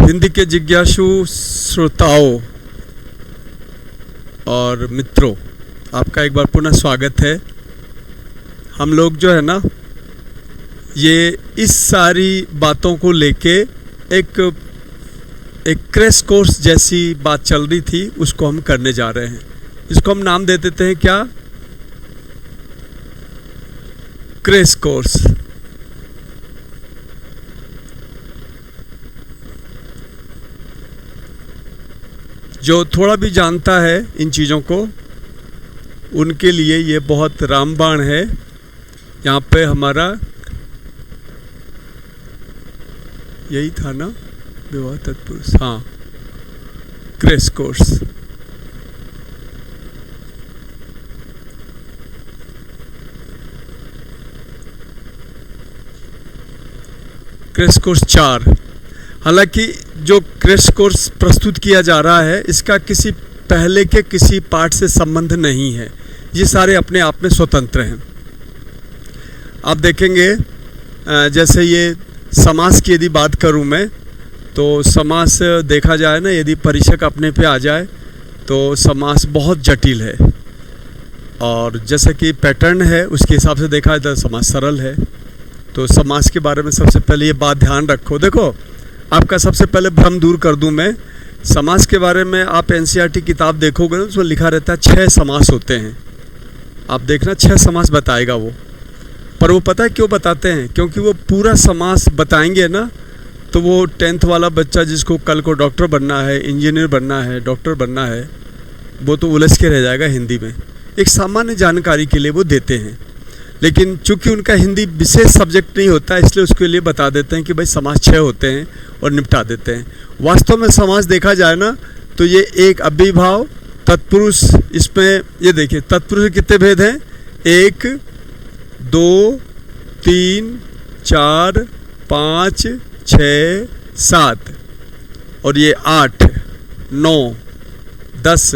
हिंदी के जिज्ञासु श्रोताओं और मित्रों, आपका एक बार पुनः स्वागत है। हम लोग जो है ना, ये इस सारी बातों को लेके एक क्रैश कोर्स जैसी बात चल रही थी, उसको हम करने जा रहे हैं। इसको हम नाम दे देते हैं क्या? Crash course. जो थोड़ा भी जानता है इन चीज़ों को, उनके लिए ये बहुत रामबाण है। यहाँ पे हमारा यही था ना, विवाह तत्पुरुष, हाँ, क्रैश कोर्स। Crash course 4। हालांकि जो क्रैश कोर्स प्रस्तुत किया जा रहा है, इसका किसी पहले के किसी पाठ से संबंध नहीं है। ये सारे अपने आप में स्वतंत्र हैं। आप देखेंगे, जैसे ये समास की यदि बात करूं मैं, तो समास देखा जाए ना, यदि परीक्षक अपने पे आ जाए तो समास बहुत जटिल है, और जैसे कि पैटर्न है उसके हिसाब से देखा जाए तो समास सरल है। तो समास के बारे में सबसे पहले ये बात ध्यान रखो। देखो, आपका सबसे पहले भ्रम दूर कर दूं मैं। समास के बारे में आप एनसीईआरटी किताब देखोगे ना, उसमें लिखा रहता है 6 समास होते हैं। आप देखना 6 समास बताएगा वो। पर वो पता है क्यों बताते हैं? क्योंकि वो पूरा समास बताएंगे ना, तो वो 10th वाला बच्चा जिसको कल को डॉक्टर बनना है, इंजीनियर बनना है, डॉक्टर बनना है, वो तो उलझ के रह जाएगा हिंदी में। एक सामान्य जानकारी के लिए वो देते हैं, लेकिन चूंकि उनका हिंदी विशेष सब्जेक्ट नहीं होता, इसलिए उसके लिए बता देते हैं कि भाई समास 6 होते हैं और निपटा देते हैं। वास्तव में समास देखा जाए ना, तो ये एक अव्ययीभाव तत्पुरुष, इसमें ये देखिए तत्पुरुष के कितने भेद हैं? 1 2 3 4 5 6 7, और ये 8 9 10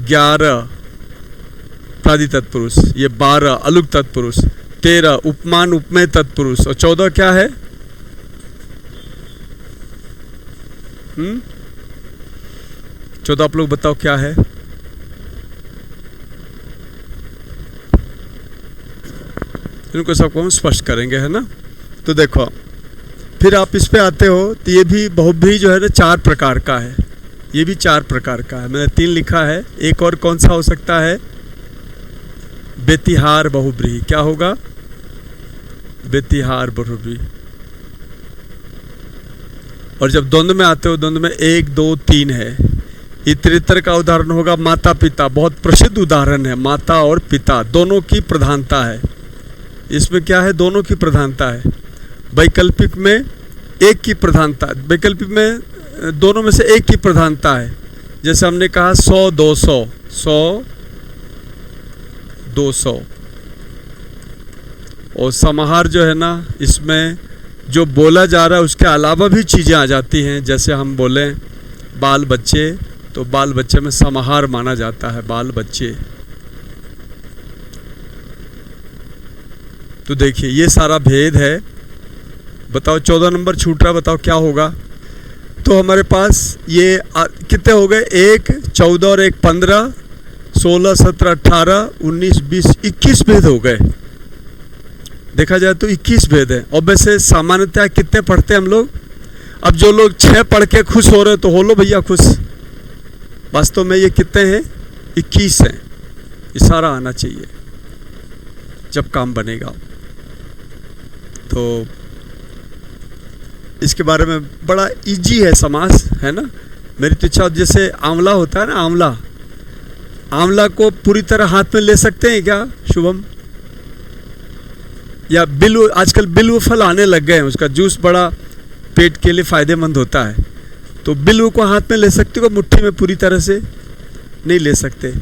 11 प्रादि तत्पुरुष, ये 12 अलुक तत्पुरुष, 13 उपमान उपमेय तत्पुरुष, और 14 क्या है? 14 आप लोग बताओ क्या है? इनको सबको हम स्पष्ट करेंगे, है ना। तो देखो, फिर आप इस पे आते हो तो ये भी बहुब्रीहि जो है ना 4 प्रकार का है। ये भी 4 प्रकार का है। मैंने 3 लिखा है। एक और कौन सा हो सकता है? बेतिहार बहुब्रीहि। क्या होगा? बेतिहार बहुब्रीहि। और जब द्वंद्व में आते हो, द्वंद्व में 1 2 3 है। इतरेतर का उदाहरण होगा माता पिता, बहुत प्रसिद्ध उदाहरण है। माता और पिता दोनों की प्रधानता है। इसमें क्या है? दोनों की प्रधानता है। वैकल्पिक में एक की प्रधानता, वैकल्पिक में दोनों में से एक की प्रधानता है। जैसे हमने कहा 100 200, 100 200। और समाहार जो है ना, इसमें जो बोला जा रहा है उसके अलावा भी चीज़ें आ जाती हैं। जैसे हम बोलें बाल बच्चे, तो बाल बच्चे में समाहार माना जाता है, बाल बच्चे। तो देखिए ये सारा भेद है। बताओ 14 नंबर छूट रहा, बताओ क्या होगा? तो हमारे पास ये कितने हो गए? 1 14 और 1 15, 16 17 18 19 20 21 भेद हो गए। देखा जाए तो 21 भेद है। और वैसे सामान्यतः कितने पढ़ते हैं हम लोग? अब जो लोग 6 पढ़ के खुश हो रहे तो हो लो भैया खुश। वास्तव में ये कितने हैं? 21 हैं। इशारा आना चाहिए जब काम बनेगा। तो इसके बारे में बड़ा इजी है समास, है ना। मेरी तो इच्छा, जैसे आंवला होता है ना, आंवला, आंवला को पूरी तरह हाथ में ले सकते हैं क्या शुभम? या बिल्व, आजकल बिल्व फल आने लग गए हैं, उसका जूस बड़ा पेट के लिए फायदेमंद होता है। तो बिल्व को हाथ में ले सकते हो? मुट्ठी में पूरी तरह से नहीं ले सकते।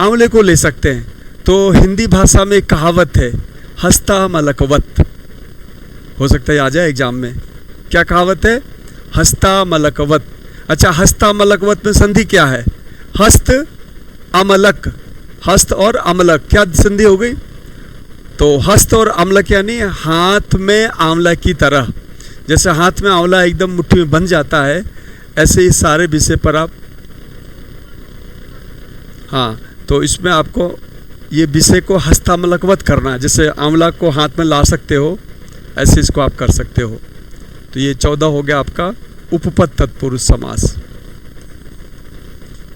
आंवले को ले सकते हैं। तो हिंदी भाषा में एक कहावत है, हस्ता मलकवत। हो सकता है आ जाए एग्जाम में। क्या कहावत है? हस्ता मलकवत। अच्छा, हस्ता मलकवत में संधि क्या है? हस्त अमलक। हस्त और अमलक क्या संधि हो गई? तो हस्त और अमलक यानी हाथ में आंवला की तरह। जैसे हाथ में आंवला एकदम मुट्ठी में बन जाता है, ऐसे ही सारे विषय पर आप, हाँ, तो इसमें आपको ये विषय को हस्तामलकवत करना है। जैसे आंवला को हाथ में ला सकते हो, ऐसे इसको आप कर सकते हो। तो ये 14 हो गया आपका उपपद तत्पुरुष समास।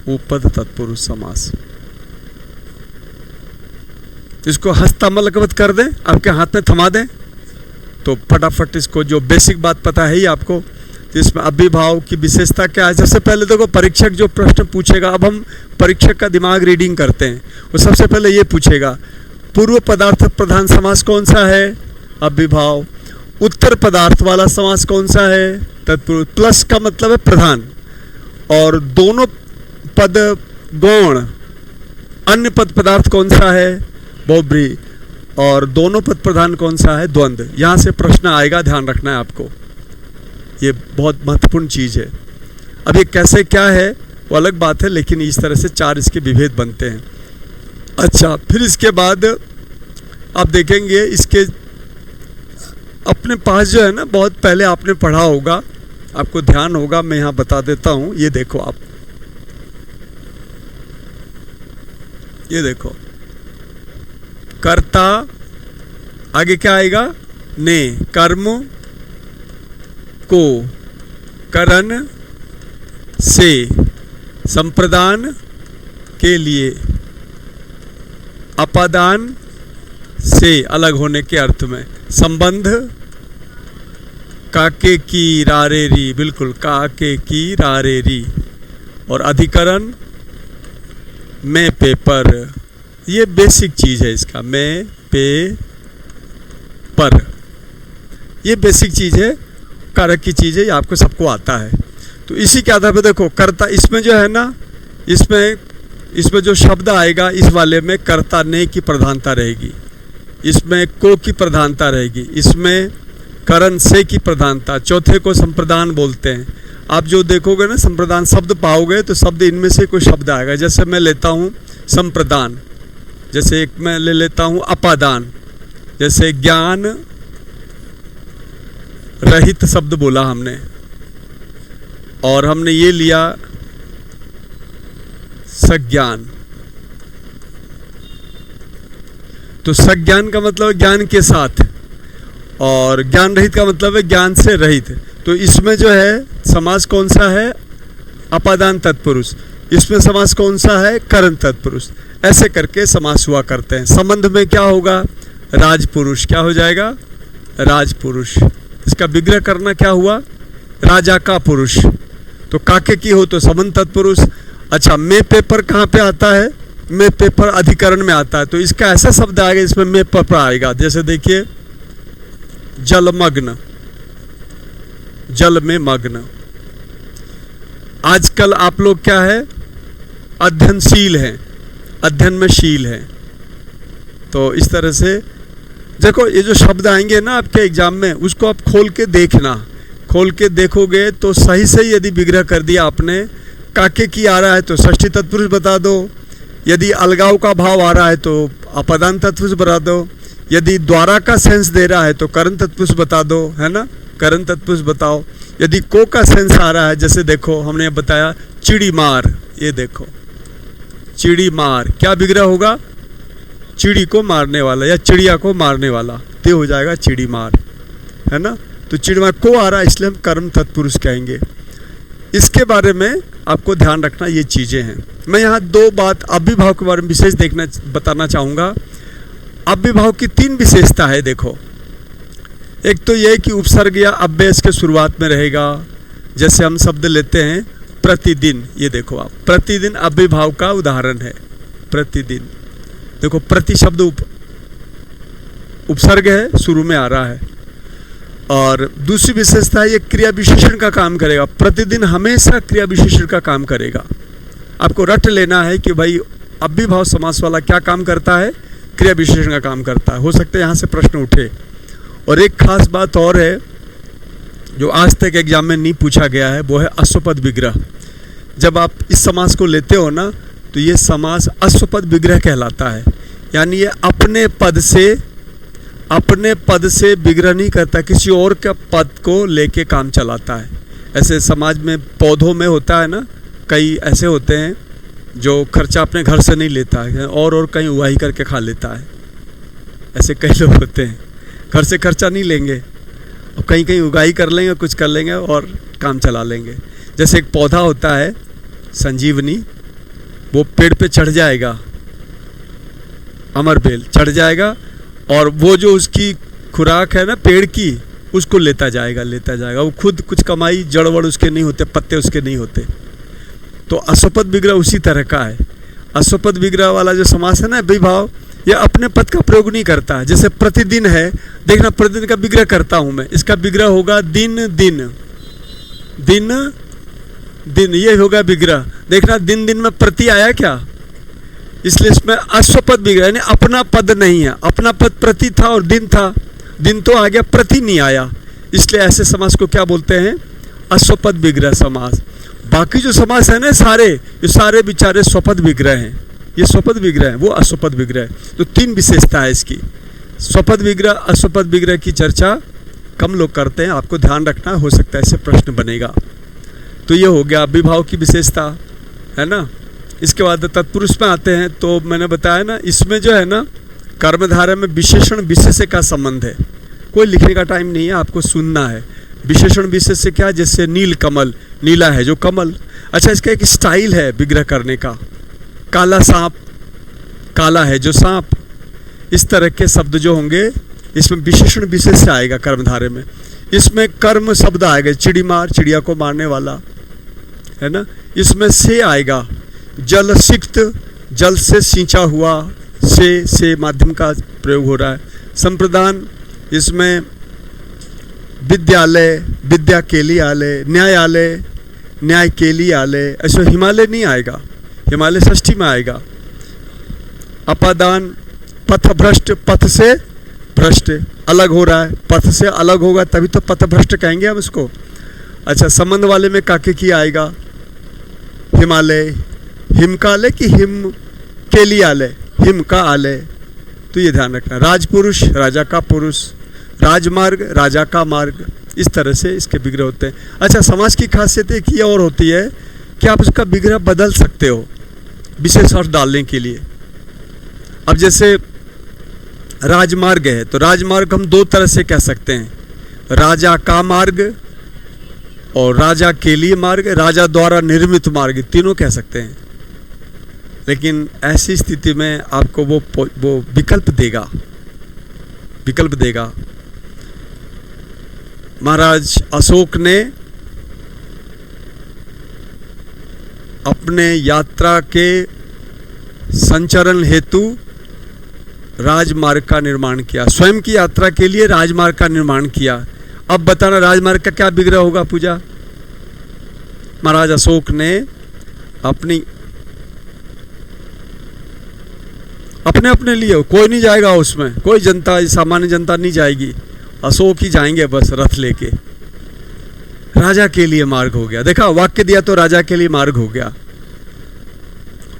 उपपद तत्पुरुष समास, इसको हस्तामलकवत कर दें, आपके हाथ में थमा दें, तो फटाफट इसको, जो बेसिक बात पता है ही आपको, तो इसमें अभिभाव की विशेषता क्या है। सबसे पहले देखो परीक्षक जो प्रश्न पूछेगा, अब हम परीक्षक का दिमाग रीडिंग करते हैं, वो सबसे पहले ये पूछेगा पूर्व पदार्थ प्रधान समास कौन सा है, अभिभाव। उत्तर पदार्थ वाला समास कौन सा है, तत्पुरुष। प्लस का मतलब है प्रधान, और दोनों पद गौण। अन्य पद पदार्थ कौन सा है, बहुब्रीहि। और दोनों पद प्रधान कौन सा है, द्वंद्व। यहाँ से प्रश्न आएगा, ध्यान रखना है आपको, ये बहुत महत्वपूर्ण चीज़ है। अब ये कैसे क्या है वो अलग बात है, लेकिन इस तरह से 4 इसके विभेद बनते हैं। अच्छा, फिर इसके बाद आप देखेंगे इसके अपने पास जो है ना, बहुत पहले आपने पढ़ा होगा, आपको ध्यान होगा, मैं यहाँ बता देता हूँ। ये देखो आप, ये देखो कर्ता, आगे क्या आएगा, ने, कर्म को करण से, संप्रदान के लिए, अपादान से अलग होने के अर्थ में, संबंध, काके की रारेरी, बिल्कुल काके की रारेरी, और अधिकरण में पेपर। ये बेसिक चीज़ है इसका, में पे पर, ये बेसिक चीज़ है, कारक की चीज़ है, ये आपको सबको आता है। तो इसी के आधार पर देखो कर्ता, इसमें जो है ना, इसमें जो शब्द आएगा इस वाले में कर्ता ने की प्रधानता रहेगी, इसमें को की प्रधानता रहेगी, इसमें करण से की प्रधानता। चौथे को संप्रदान बोलते हैं। आप जो देखोगे ना संप्रदान शब्द पाओगे, तो शब्द इनमें से कोई शब्द आएगा। जैसे मैं लेता हूँ संप्रदान, जैसे एक मैं ले लेता हूँ अपादान, जैसे ज्ञान रहित शब्द बोला हमने, और हमने ये लिया सज्ञान। तो सज्ञान का मतलब है ज्ञान के साथ, और ज्ञान रहित का मतलब है ज्ञान से रहित। तो इसमें जो है समास कौन सा है, अपादान तत्पुरुष। इसमें समास कौन सा है, करण तत्पुरुष। ऐसे करके समास हुआ करते हैं। संबंध में क्या होगा, राजपुरुष। क्या हो जाएगा, राजपुरुष। इसका विग्रह करना क्या हुआ, राजा का पुरुष। तो काके की हो तो संबंध तत्पुरुष। अच्छा, में पेपर कहाँ पे आता है, में पेपर अधिकरण में आता है। तो इसका ऐसा शब्द आएगा, इसमें में पेपर आएगा। जैसे देखिए जलमग्न, जल में मग्न। आजकल आप लोग क्या है, अध्ययनशील हैं, अध्ययन में शील है। तो इस तरह से देखो, ये जो शब्द आएंगे ना आपके एग्जाम में, उसको आप खोल के देखना। खोल के देखोगे तो सही से यदि विग्रह कर दिया आपने, काके की आ रहा है तो षष्ठी तत्पुरुष बता दो, यदि अलगाव का भाव आ रहा है तो अपादान तत्पुरुष बता दो, यदि द्वारा का सेंस दे रहा है तो करण तत्पुरुष बता दो, है ना, करण तत्पुरुष बताओ। यदि को का सेंस आ रहा है, जैसे देखो हमने बताया चिड़ी मार, ये देखो चिड़ी मार, क्या विग्रह होगा, चिड़ी को मारने वाला या चिड़िया को मारने वाला, तो हो जाएगा चिड़ी मार, है ना। तो चिड़ी मार को आ रहा है, इसलिए हम कर्म तत्पुरुष कहेंगे। इसके बारे में आपको ध्यान रखना, ये चीज़ें हैं। मैं यहाँ 2 बात अव्यभाव के बारे में विशेष बताना चाहूँगा। अव्यभाव की 3 विशेषता है। देखो, एक तो यह कि उपसर्ग या अव्यय इसके शुरुआत में रहेगा। जैसे हम शब्द लेते हैं प्रतिदिन, ये देखो आप, प्रतिदिन अव्यभाव का उदाहरण है। प्रतिदिन देखो, प्रति शब्द उपसर्ग है, शुरू में आ रहा है। और दूसरी विशेषता है, ये क्रिया विशेषण का काम करेगा। प्रतिदिन हमेशा क्रिया विशेषण का काम करेगा। आपको रट लेना है कि भाई अव्यभाव समास वाला क्या काम करता है, क्रिया विशेषण का काम करता है। हो सकता है यहाँ से प्रश्न उठे। और एक खास बात और है जो आज तक एग्जाम में नहीं पूछा गया है, वो है अश्वपद विग्रह। जब आप इस समास को लेते हो ना, तो ये समास अश्वपद विग्रह कहलाता है। यानी ये अपने पद से अपने पद से विग्रह नहीं करता, किसी और का पद को लेके काम चलाता है। ऐसे समाज में पौधों में होता है ना, कई ऐसे होते हैं जो खर्चा अपने घर से नहीं लेता है और कहीं उगाही करके खा लेता है। ऐसे कई लोग होते हैं, घर से खर्चा नहीं लेंगे और कहीं कहीं उगाही कर लेंगे, कुछ कर लेंगे और काम चला लेंगे। जैसे एक पौधा होता है संजीवनी, वो पेड़ पे चढ़ जाएगा, अमरबेल चढ़ जाएगा और वो जो उसकी खुराक है ना पेड़ की, उसको लेता जाएगा। वो खुद कुछ कमाई, जड़ वड़ उसके नहीं होते, पत्ते उसके नहीं होते। तो अश्वपद विग्रह उसी तरह का है। अश्वपद विग्रह वाला जो समास है ना विभाव, ये अपने पद का प्रयोग नहीं करता है। जैसे प्रतिदिन है, देखना प्रतिदिन का विग्रह करता हूं मैं, इसका विग्रह होगा दिन दिन दिन दिन, ये होगा विग्रह। देखना दिन दिन में प्रति आया क्या, इसलिए इसमें अश्वपद विग्रह, यानी अपना पद नहीं है। अपना पद प्रति था और दिन था, दिन तो आ गया, प्रति नहीं आया, इसलिए ऐसे समास को क्या बोलते हैं, अश्वपद विग्रह समास। बाकी जो समास है ना सारे, ये सारे बेचारे स्वपद विग्रह हैं, ये स्वपद विग्रह है, वो अश्वपद विग्रह है। तो तीन विशेषता है इसकी, स्वपद विग्रह अश्वपद विग्रह की चर्चा कम लोग करते हैं, आपको ध्यान रखना, हो सकता है इससे प्रश्न बनेगा। तो ये हो गया विभाव की विशेषता, है ना। इसके बाद तत्पुरुष में आते हैं, तो मैंने बताया ना इसमें जो है ना कर्मधारय में विशेषण विशेष्य का संबंध है। कोई लिखने का टाइम नहीं है, आपको सुनना है। विशेषण विशेष्य क्या, जैसे नील कमल, नीला है जो कमल। अच्छा, इसका एक स्टाइल है विग्रह करने का, काला सांप, काला है जो सांप, इस तरह के शब्द जो होंगे इसमें विशेषण विशेष्य आएगा कर्मधारय में। इसमें कर्म शब्द आएगा, चिड़ी मार, चिड़िया को मारने वाला, है ना। इसमें से आएगा, जल सिक्त, जल से सींचा हुआ, से माध्यम का प्रयोग हो रहा है। संप्रदान, इसमें विद्यालय, विद्या केलियालय, न्यायालय, न्याय केलियालय, ऐसे हिमालय नहीं आएगा, हिमालय षष्ठी में आएगा। अपादान, पथ भ्रष्ट, पथ से भ्रष्ट, अलग हो रहा है, पथ से अलग होगा तभी तो पथ भ्रष्ट कहेंगे हम इसको। अच्छा, संबंध वाले में काके की आएगा, हिमालय, हिमकालय की हिम केलियालय, हिम का आलय, तो ये ध्यान रखना। राजपुरुष, राजा का पुरुष, राजमार्ग, राजा का मार्ग, इस तरह से इसके विग्रह होते हैं। अच्छा, समाज की खासियत एक ये और होती है कि आप उसका विग्रह बदल सकते हो विशेष अर्थ डालने के लिए। अब जैसे राजमार्ग है, तो राजमार्ग हम दो तरह से कह सकते हैं, राजा का मार्ग और राजा के लिए मार्ग, राजा द्वारा निर्मित मार्ग, तीनों कह सकते हैं। लेकिन ऐसी स्थिति में आपको वो विकल्प देगा। महाराज अशोक ने अपने यात्रा के संचरण हेतु राजमार्ग का निर्माण किया, स्वयं की यात्रा के लिए राजमार्ग का निर्माण किया। अब बताना राजमार्ग का क्या विग्रह होगा पूजा। महाराज अशोक ने अपने लिए, कोई नहीं जाएगा उसमें, कोई जनता, सामान्य जनता नहीं जाएगी, अशोक ही जाएंगे बस रथ लेके। राजा के लिए मार्ग हो गया, देखा वाक्य दिया तो राजा के लिए मार्ग हो गया।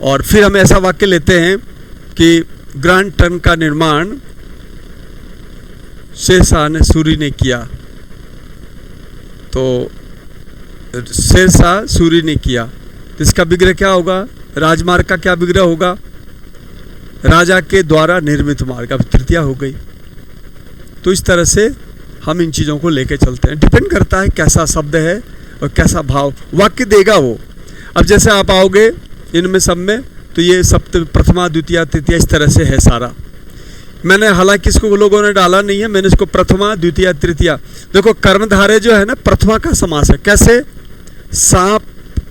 और फिर हम ऐसा वाक्य लेते हैं कि ग्रांड टर्न का निर्माण शेरशाह ने सूरी ने किया, तो शेरशाह सूरी ने किया, तो इसका विग्रह क्या होगा, राजमार्ग का क्या विग्रह होगा, राजा के द्वारा निर्मित मार्ग। अब तृतीया हो गई। तो इस तरह से हम इन चीज़ों को लेके चलते हैं, डिपेंड करता है कैसा शब्द है और कैसा भाव वाक्य देगा वो। अब जैसे आप आओगे इनमें सब में, तो ये सप्त, प्रथमा, द्वितीया, तृतीया, इस तरह से है सारा। मैंने हालांकि इसको लोगों ने डाला नहीं है, मैंने इसको प्रथमा, द्वितीया, तृतीया। देखो कर्मधारय जो है ना प्रथमा का समास है। कैसे, सांप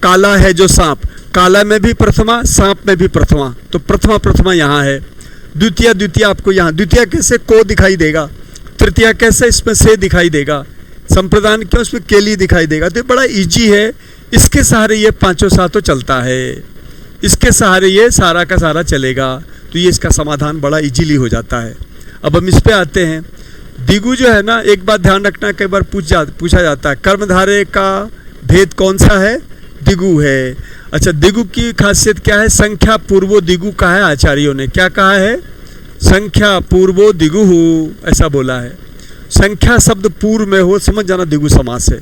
काला है जो सांप, काला में भी प्रथमा, सांप में भी प्रथमा, तो प्रथमा प्रथमा यहाँ है। द्वितीया, द्वितीया आपको यहाँ, द्वितीया कैसे को दिखाई देगा, तृतीया कैसे इसमें से दिखाई देगा, संप्रदान क्यों इसमें केली दिखाई देगा। तो बड़ा इजी है, इसके सहारे ये पांचों सातों चलता है, इसके सहारे ये सारा का सारा चलेगा, तो ये इसका समाधान बड़ा इजीली हो जाता है। अब हम इस पे आते हैं। दिगु जो है ना, एक बात ध्यान रखना, कई बार पूछा जाता है कर्मधारय का भेद कौन सा है, दिगु है। अच्छा, दिगु की खासियत क्या है, संख्या पूर्वो दिगु कहा है आचार्यों ने, क्या कहा है, संख्या पूर्वो दिगुहु, ऐसा बोला है। संख्या शब्द पूर्व में हो, समझ जाना दिगु समास है,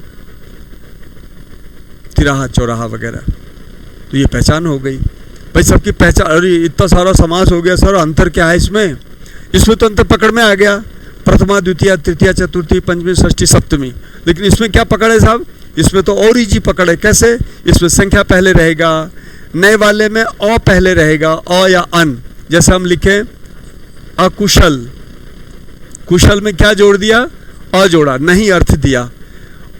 तिराहा चौराहा वगैरह। तो ये पहचान हो गई भाई, सबकी पहचान। अरे इतना सारा समास हो गया सर, अंतर क्या है इसमें? इसमें तो अंतर पकड़ में आ गया, प्रथमा द्वितीय तृतीया चतुर्थी पंचमी षष्ठी सप्तमी। लेकिन इसमें क्या पकड़ है साहब? इसमें तो और इजी पकड़ है। कैसे? इसमें संख्या पहले रहेगा, नए वाले में अ पहले रहेगा, अ या अन। जैसे हम लिखे अकुशल, कुशल में क्या जोड़ दिया? अ जोड़ा, नहीं अर्थ दिया।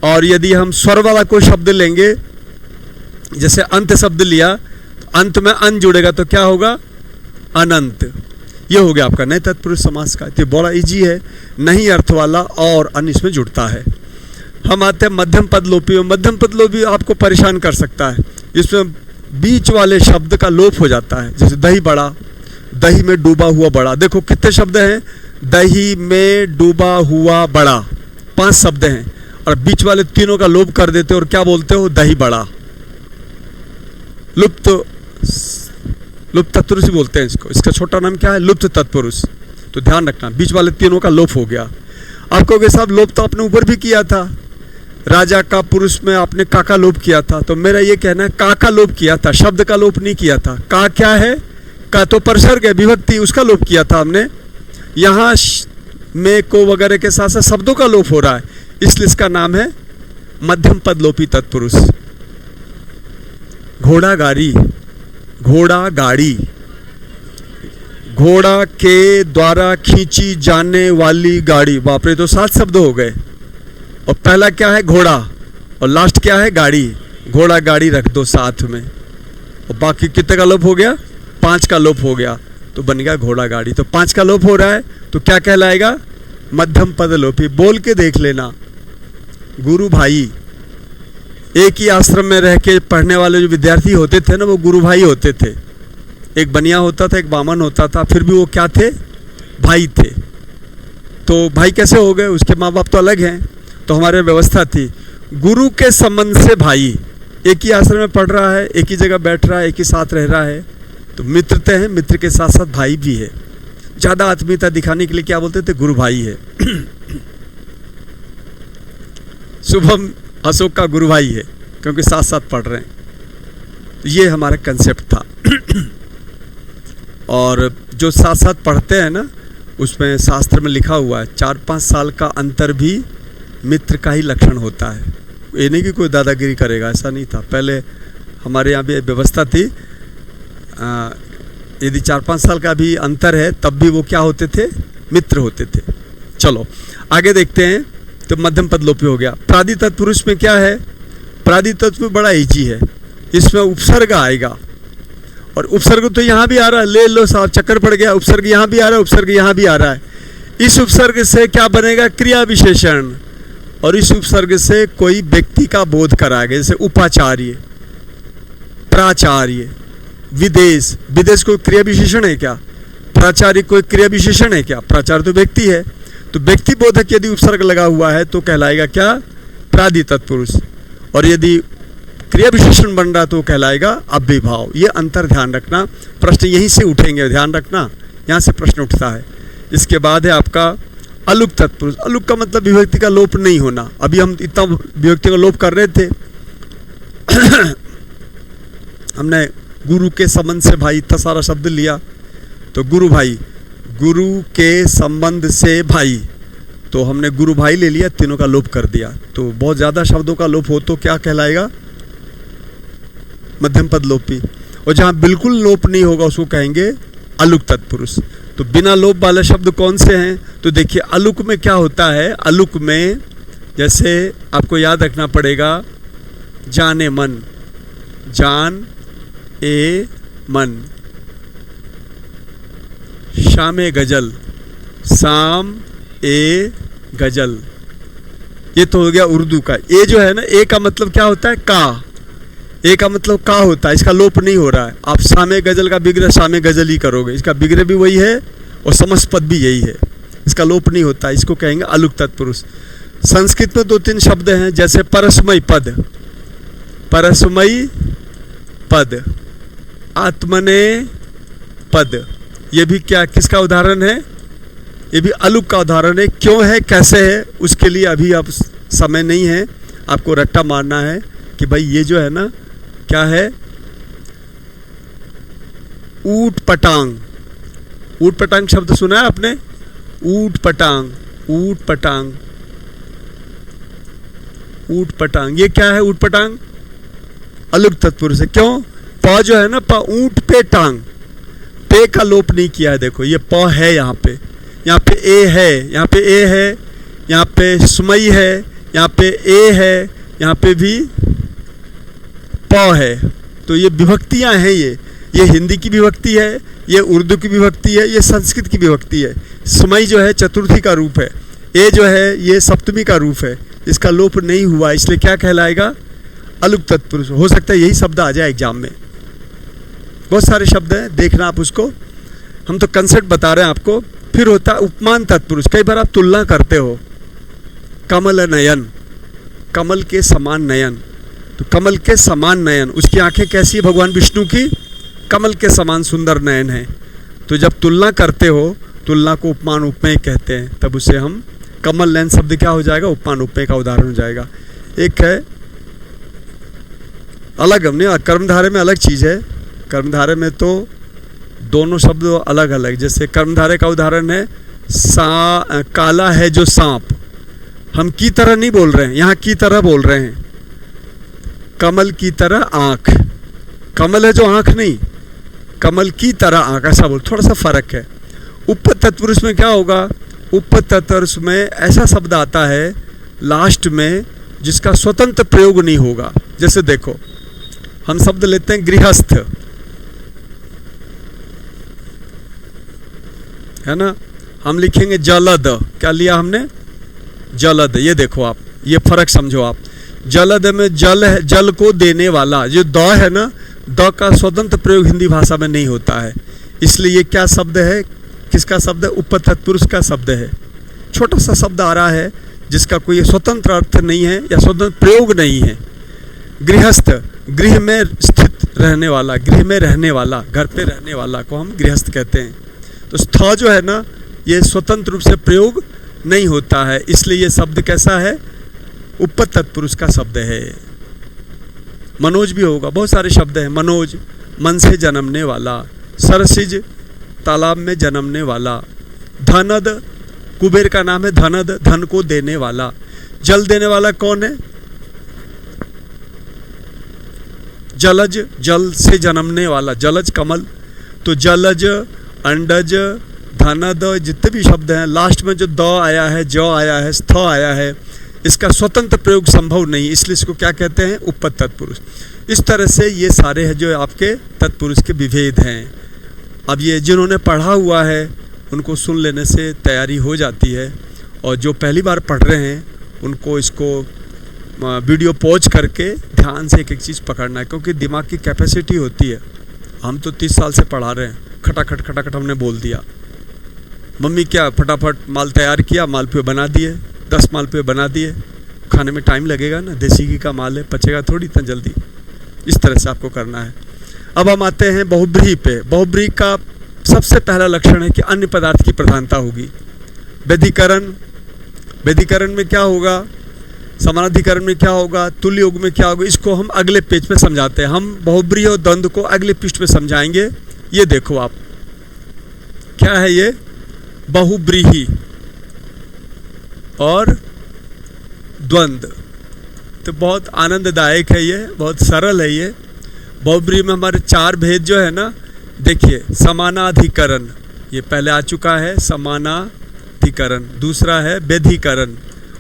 और यदि हम स्वर वाला कोई शब्द लेंगे, जैसे अंत शब्द लिया, अंत में अन जुड़ेगा तो क्या होगा? अनंत। ये हो गया आपका नए तत्पुरुष समास का। तो बड़ा इजी है, नहीं अर्थ वाला और अन इसमें जुड़ता है। हम आते हैं मध्यम पद लोपी में। मध्यम पद लोपी आपको परेशान कर सकता है। इसमें बीच वाले शब्द का लोप हो जाता है। जैसे दही बड़ा, दही में डूबा हुआ बड़ा। देखो कितने शब्द हैं? दही में डूबा हुआ बड़ा, 5 शब्द हैं, और बीच वाले तीनों का लोप कर देते हो और क्या बोलते हो? दही बड़ा। लुप्त तत्पुरुष बोलते हैं इसको। इसका छोटा नाम क्या है? लुप्त तत्पुरुष। तो ध्यान रखना, बीच वाले तीनों का लोप हो गया। आप कहोगे साहब लोप तो आपने ऊपर भी किया था, राजा का पुरुष में आपने का का लोप किया था। तो मेरा ये कहना है का लोप किया था, शब्द का लोप नहीं किया था। का क्या है? का तो परसर्ग है, विभक्ति, उसका लोप किया था हमने। यहाँ में को वगैरह के साथ साथ शब्दों का लोप हो रहा है, इसलिए इसका नाम है मध्यम पद लोपी तत्पुरुष। घोड़ा गाड़ी, घोड़ा गाड़ी, घोड़ा के द्वारा खींची जाने वाली गाड़ी। बाप रे, तो 7 शब्द हो गए। और पहला क्या है? घोड़ा, और लास्ट क्या है? गाड़ी। घोड़ा गाड़ी रख दो साथ में, और बाकी कितने का लोप हो गया? 5 का लोप हो गया, तो बन गया घोड़ा गाड़ी। तो 5 का लोप हो रहा है तो क्या कहलाएगा? मध्यम पद लोपी। बोल के देख लेना। गुरु भाई, एक ही आश्रम में रह के पढ़ने वाले जो विद्यार्थी होते थे ना, वो गुरु भाई होते थे। एक बनिया होता था, एक बामन होता था, फिर भी वो क्या थे? भाई थे। तो भाई कैसे हो गए? उसके माँ बाप तो अलग हैं, तो हमारे व्यवस्था थी गुरु के संबंध से भाई। एक ही आश्रम में पढ़ रहा है, एक ही जगह बैठ रहा है, एक ही साथ रह रहा है, तो मित्रते हैं, मित्र के साथ साथ भाई भी है। ज़्यादा आत्मीयता दिखाने के लिए क्या बोलते थे? गुरु भाई है। शुभम अशोक का गुरु भाई है, क्योंकि साथ साथ पढ़ रहे हैं। ये हमारा कंसेप्ट था। और जो साथ साथ पढ़ते हैं ना, उसमें शास्त्र में लिखा हुआ है 4-5 साल का अंतर भी मित्र का ही लक्षण होता है। ये नहीं कि कोई दादागिरी करेगा, ऐसा नहीं था। पहले हमारे यहाँ भी व्यवस्था थी, यदि 4-5 साल का भी अंतर है तब भी वो क्या होते थे? मित्र होते थे। चलो आगे देखते हैं। तो मध्यम पद लोपी हो गया। प्रादि तत्पुरुष में क्या है? प्रादि तत्व बड़ा इजी है, इसमें उपसर्ग आएगा। और उपसर्ग तो यहाँ भी आ रहा है, ले लो साहब, चक्कर पड़ गया। उपसर्ग यहाँ भी आ रहा है, उपसर्ग यहाँ भी आ रहा है। इस उपसर्ग से क्या बनेगा? क्रिया विशेषण। और इस उपसर्ग से कोई व्यक्ति का बोध कराएगा, जैसे उपाचार्य, प्राचार्य, विदेश। विदेश कोई क्रिया विशेषण है क्या? प्राचार्य कोई क्रिया विशेषण है क्या? प्राचार्य तो व्यक्ति है। तो व्यक्ति बोधक यदि उपसर्ग लगा हुआ है तो कहलाएगा क्या? प्रादि तत्पुरुष। और यदि क्रिया विशेषण बन रहा तो कहलाएगा अव्ययभाव। ये अंतर ध्यान रखना, प्रश्न यहीं से उठेंगे, ध्यान रखना, यहाँ से प्रश्न उठता है। इसके बाद है आपका अलुक तत्पुरुष। अलुक का मतलब विभक्ति का लोप नहीं होना। अभी हम इतना विभक्ति का लोप कर रहे थे। हमने गुरु के संबंध से भाई इतना सारा शब्द लिया, तो गुरु भाई, गुरु के संबंध से भाई, तो हमने गुरु भाई ले लिया, तीनों का लोप कर दिया। तो बहुत ज़्यादा शब्दों का लोप हो तो क्या कहलाएगा? मध्यम पद लोपी। और जहाँ बिल्कुल लोप नहीं होगा उसको कहेंगे अलुक तत्पुरुष। तो बिना लोप वाले शब्द कौन से हैं? तो देखिए अलुक में क्या होता है? अलुक में जैसे आपको याद रखना पड़ेगा, जाने मन, जान ए मन, शाम ए गजल, शाम ए गजल। ये तो हो गया उर्दू का। ए जो है ना, ए का मतलब क्या होता है? का। ए का मतलब का होता है, इसका लोप नहीं हो रहा है। आप शाम ए गजल का विग्रह शाम ए गजल ही करोगे, इसका विग्रह भी वही है और समस्त पद भी यही है, इसका लोप नहीं होता। इसको कहेंगे अलुक तत्पुरुष। संस्कृत में 2-3 शब्द हैं, जैसे परस्मयी पद, परस्मयी पद, आत्मने पद, ये भी क्या किसका उदाहरण है? ये भी अलुक का उदाहरण है। क्यों है, कैसे है, उसके लिए अभी अब समय नहीं है, आपको रट्टा मारना है कि भाई ये जो है ना क्या है, ऊट पटांग। ऊट पटांग शब्द सुना है आपने? ऊट पटांग, ऊट पटांग, ऊट पटांग, ये क्या है? ऊट पटांग अलुक तत्पुरुष है। क्यों? प जो है ना, प ऊंट पे टांग, पे का लोप नहीं किया है। देखो ये प है, यहाँ पे ए है, यहाँ पे ए है, यहाँ पे सुमई है, यहाँ पे ए है, यहाँ पे भी प है। तो ये विभक्तियाँ हैं, ये हिंदी की विभक्ति है, ये उर्दू की विभक्ति है, ये संस्कृत की विभक्ति है। सुमई जो है चतुर्थी का रूप है, ए जो है ये सप्तमी का रूप है, इसका लोप नहीं हुआ, इसलिए क्या कहलाएगा? अलुक तत्पुरुष। हो सकता है यही शब्द आ जाए एग्जाम में। बहुत सारे शब्द हैं, देखना आप उसको, हम तो कंसेप्ट बता रहे हैं आपको। फिर होता है उपमान तत्पुरुष। कई बार आप तुलना करते हो, कमल नयन, कमल के समान नयन, तो कमल के समान नयन, उसकी आंखें कैसी है भगवान विष्णु की? कमल के समान सुंदर नयन है। तो जब तुलना करते हो, तुलना को उपमान उपमेय कहते हैं, तब उसे हम कमल नयन शब्द क्या हो जाएगा? उपमान उपमेय का उदाहरण हो जाएगा। एक है अलग, हमने कर्मधारय में अलग चीज़ है, कर्मधारय में तो दोनों शब्द अलग अलग। जैसे कर्मधारय का उदाहरण है काला है जो सांप, हम की तरह नहीं बोल रहे हैं, यहाँ की तरह बोल रहे हैं। कमल की तरह आँख, कमल है जो आँख नहीं, कमल की तरह आँख, ऐसा बोल, थोड़ा सा फर्क है। उपपद तत्पुरुष में क्या होगा? उपपद तत्पुरुष में ऐसा शब्द आता है लास्ट में जिसका स्वतंत्र प्रयोग नहीं होगा। जैसे देखो, हम शब्द लेते हैं गृहस्थ, है ना, हम लिखेंगे जलद, क्या लिया हमने? जलद। ये देखो आप, ये फर्क समझो आप। जलद में जल है, जल को देने वाला, जो द है ना, द का स्वतंत्र प्रयोग हिंदी भाषा में नहीं होता है, इसलिए ये क्या शब्द है? किसका शब्द है? उपपद तत्पुरुष का शब्द है। छोटा सा शब्द आ रहा है जिसका कोई स्वतंत्र अर्थ नहीं है या स्वतंत्र प्रयोग नहीं है। गृहस्थ, गृह में स्थित रहने वाला, गृह में रहने वाला, घर पे रहने वाला को हम गृहस्थ कहते हैं। तो स्थ जो है ना, ये स्वतंत्र रूप से प्रयोग नहीं होता है, इसलिए ये शब्द कैसा है? उपपद तत्पुरुष का शब्द है। मनोज भी होगा, बहुत सारे शब्द हैं। मनोज, मन से जन्मने वाला। सरसिज, तालाब में जन्मने वाला। धनद, कुबेर का नाम है धनद, धन को देने वाला। जल देने वाला कौन है? जलज, जल से जन्मने वाला, जलज कमल। तो जलज, अंडज, धनद, जितने भी शब्द हैं, लास्ट में जो द आया है, ज आया है, स्थ आया है, इसका स्वतंत्र प्रयोग संभव नहीं, इसलिए इसको क्या कहते हैं? उपपद तत्पुरुष। इस तरह से ये सारे हैं जो आपके तत्पुरुष के विभेद हैं। अब ये जिन्होंने पढ़ा हुआ है उनको सुन लेने से तैयारी हो जाती है, और जो पहली बार पढ़ रहे हैं उनको इसको वीडियो पॉज करके ध्यान से एक एक चीज़ पकड़ना है, क्योंकि दिमाग की कैपेसिटी होती है। हम तो 30 साल से पढ़ा रहे हैं, खटाखट खटाखट हमने बोल दिया। मम्मी क्या फटाफट माल तैयार किया, मालपुए बना दिए, 10 मालपुए बना दिए। खाने में टाइम लगेगा ना, देसी घी का माल है, पचेगा थोड़ी इतना जल्दी। इस तरह से आपको करना है। अब हम आते हैं बहुब्रीहि पे। बहुब्रीहि का सबसे पहला लक्षण है कि अन्य पदार्थ की प्रधानता होगी। व्यधिकरण, व्यधिकरण में क्या होगा? समानाधिकरण में क्या होगा? तुल्य योग में क्या होगा? इसको हम अगले पेज पे समझाते हैं। हम बहुब्रीहि और द्वंद्व को अगले पृष्ठ पे समझाएंगे। ये देखो आप, क्या है ये? बहुब्रीहि और द्वंद्व। तो बहुत आनंददायक है ये, बहुत सरल है ये। बहुब्रीहि में हमारे 4 भेद जो है ना, देखिए, समानाधिकरण, ये पहले आ चुका है, समानाधिकरण। दूसरा है व्यधिकरण,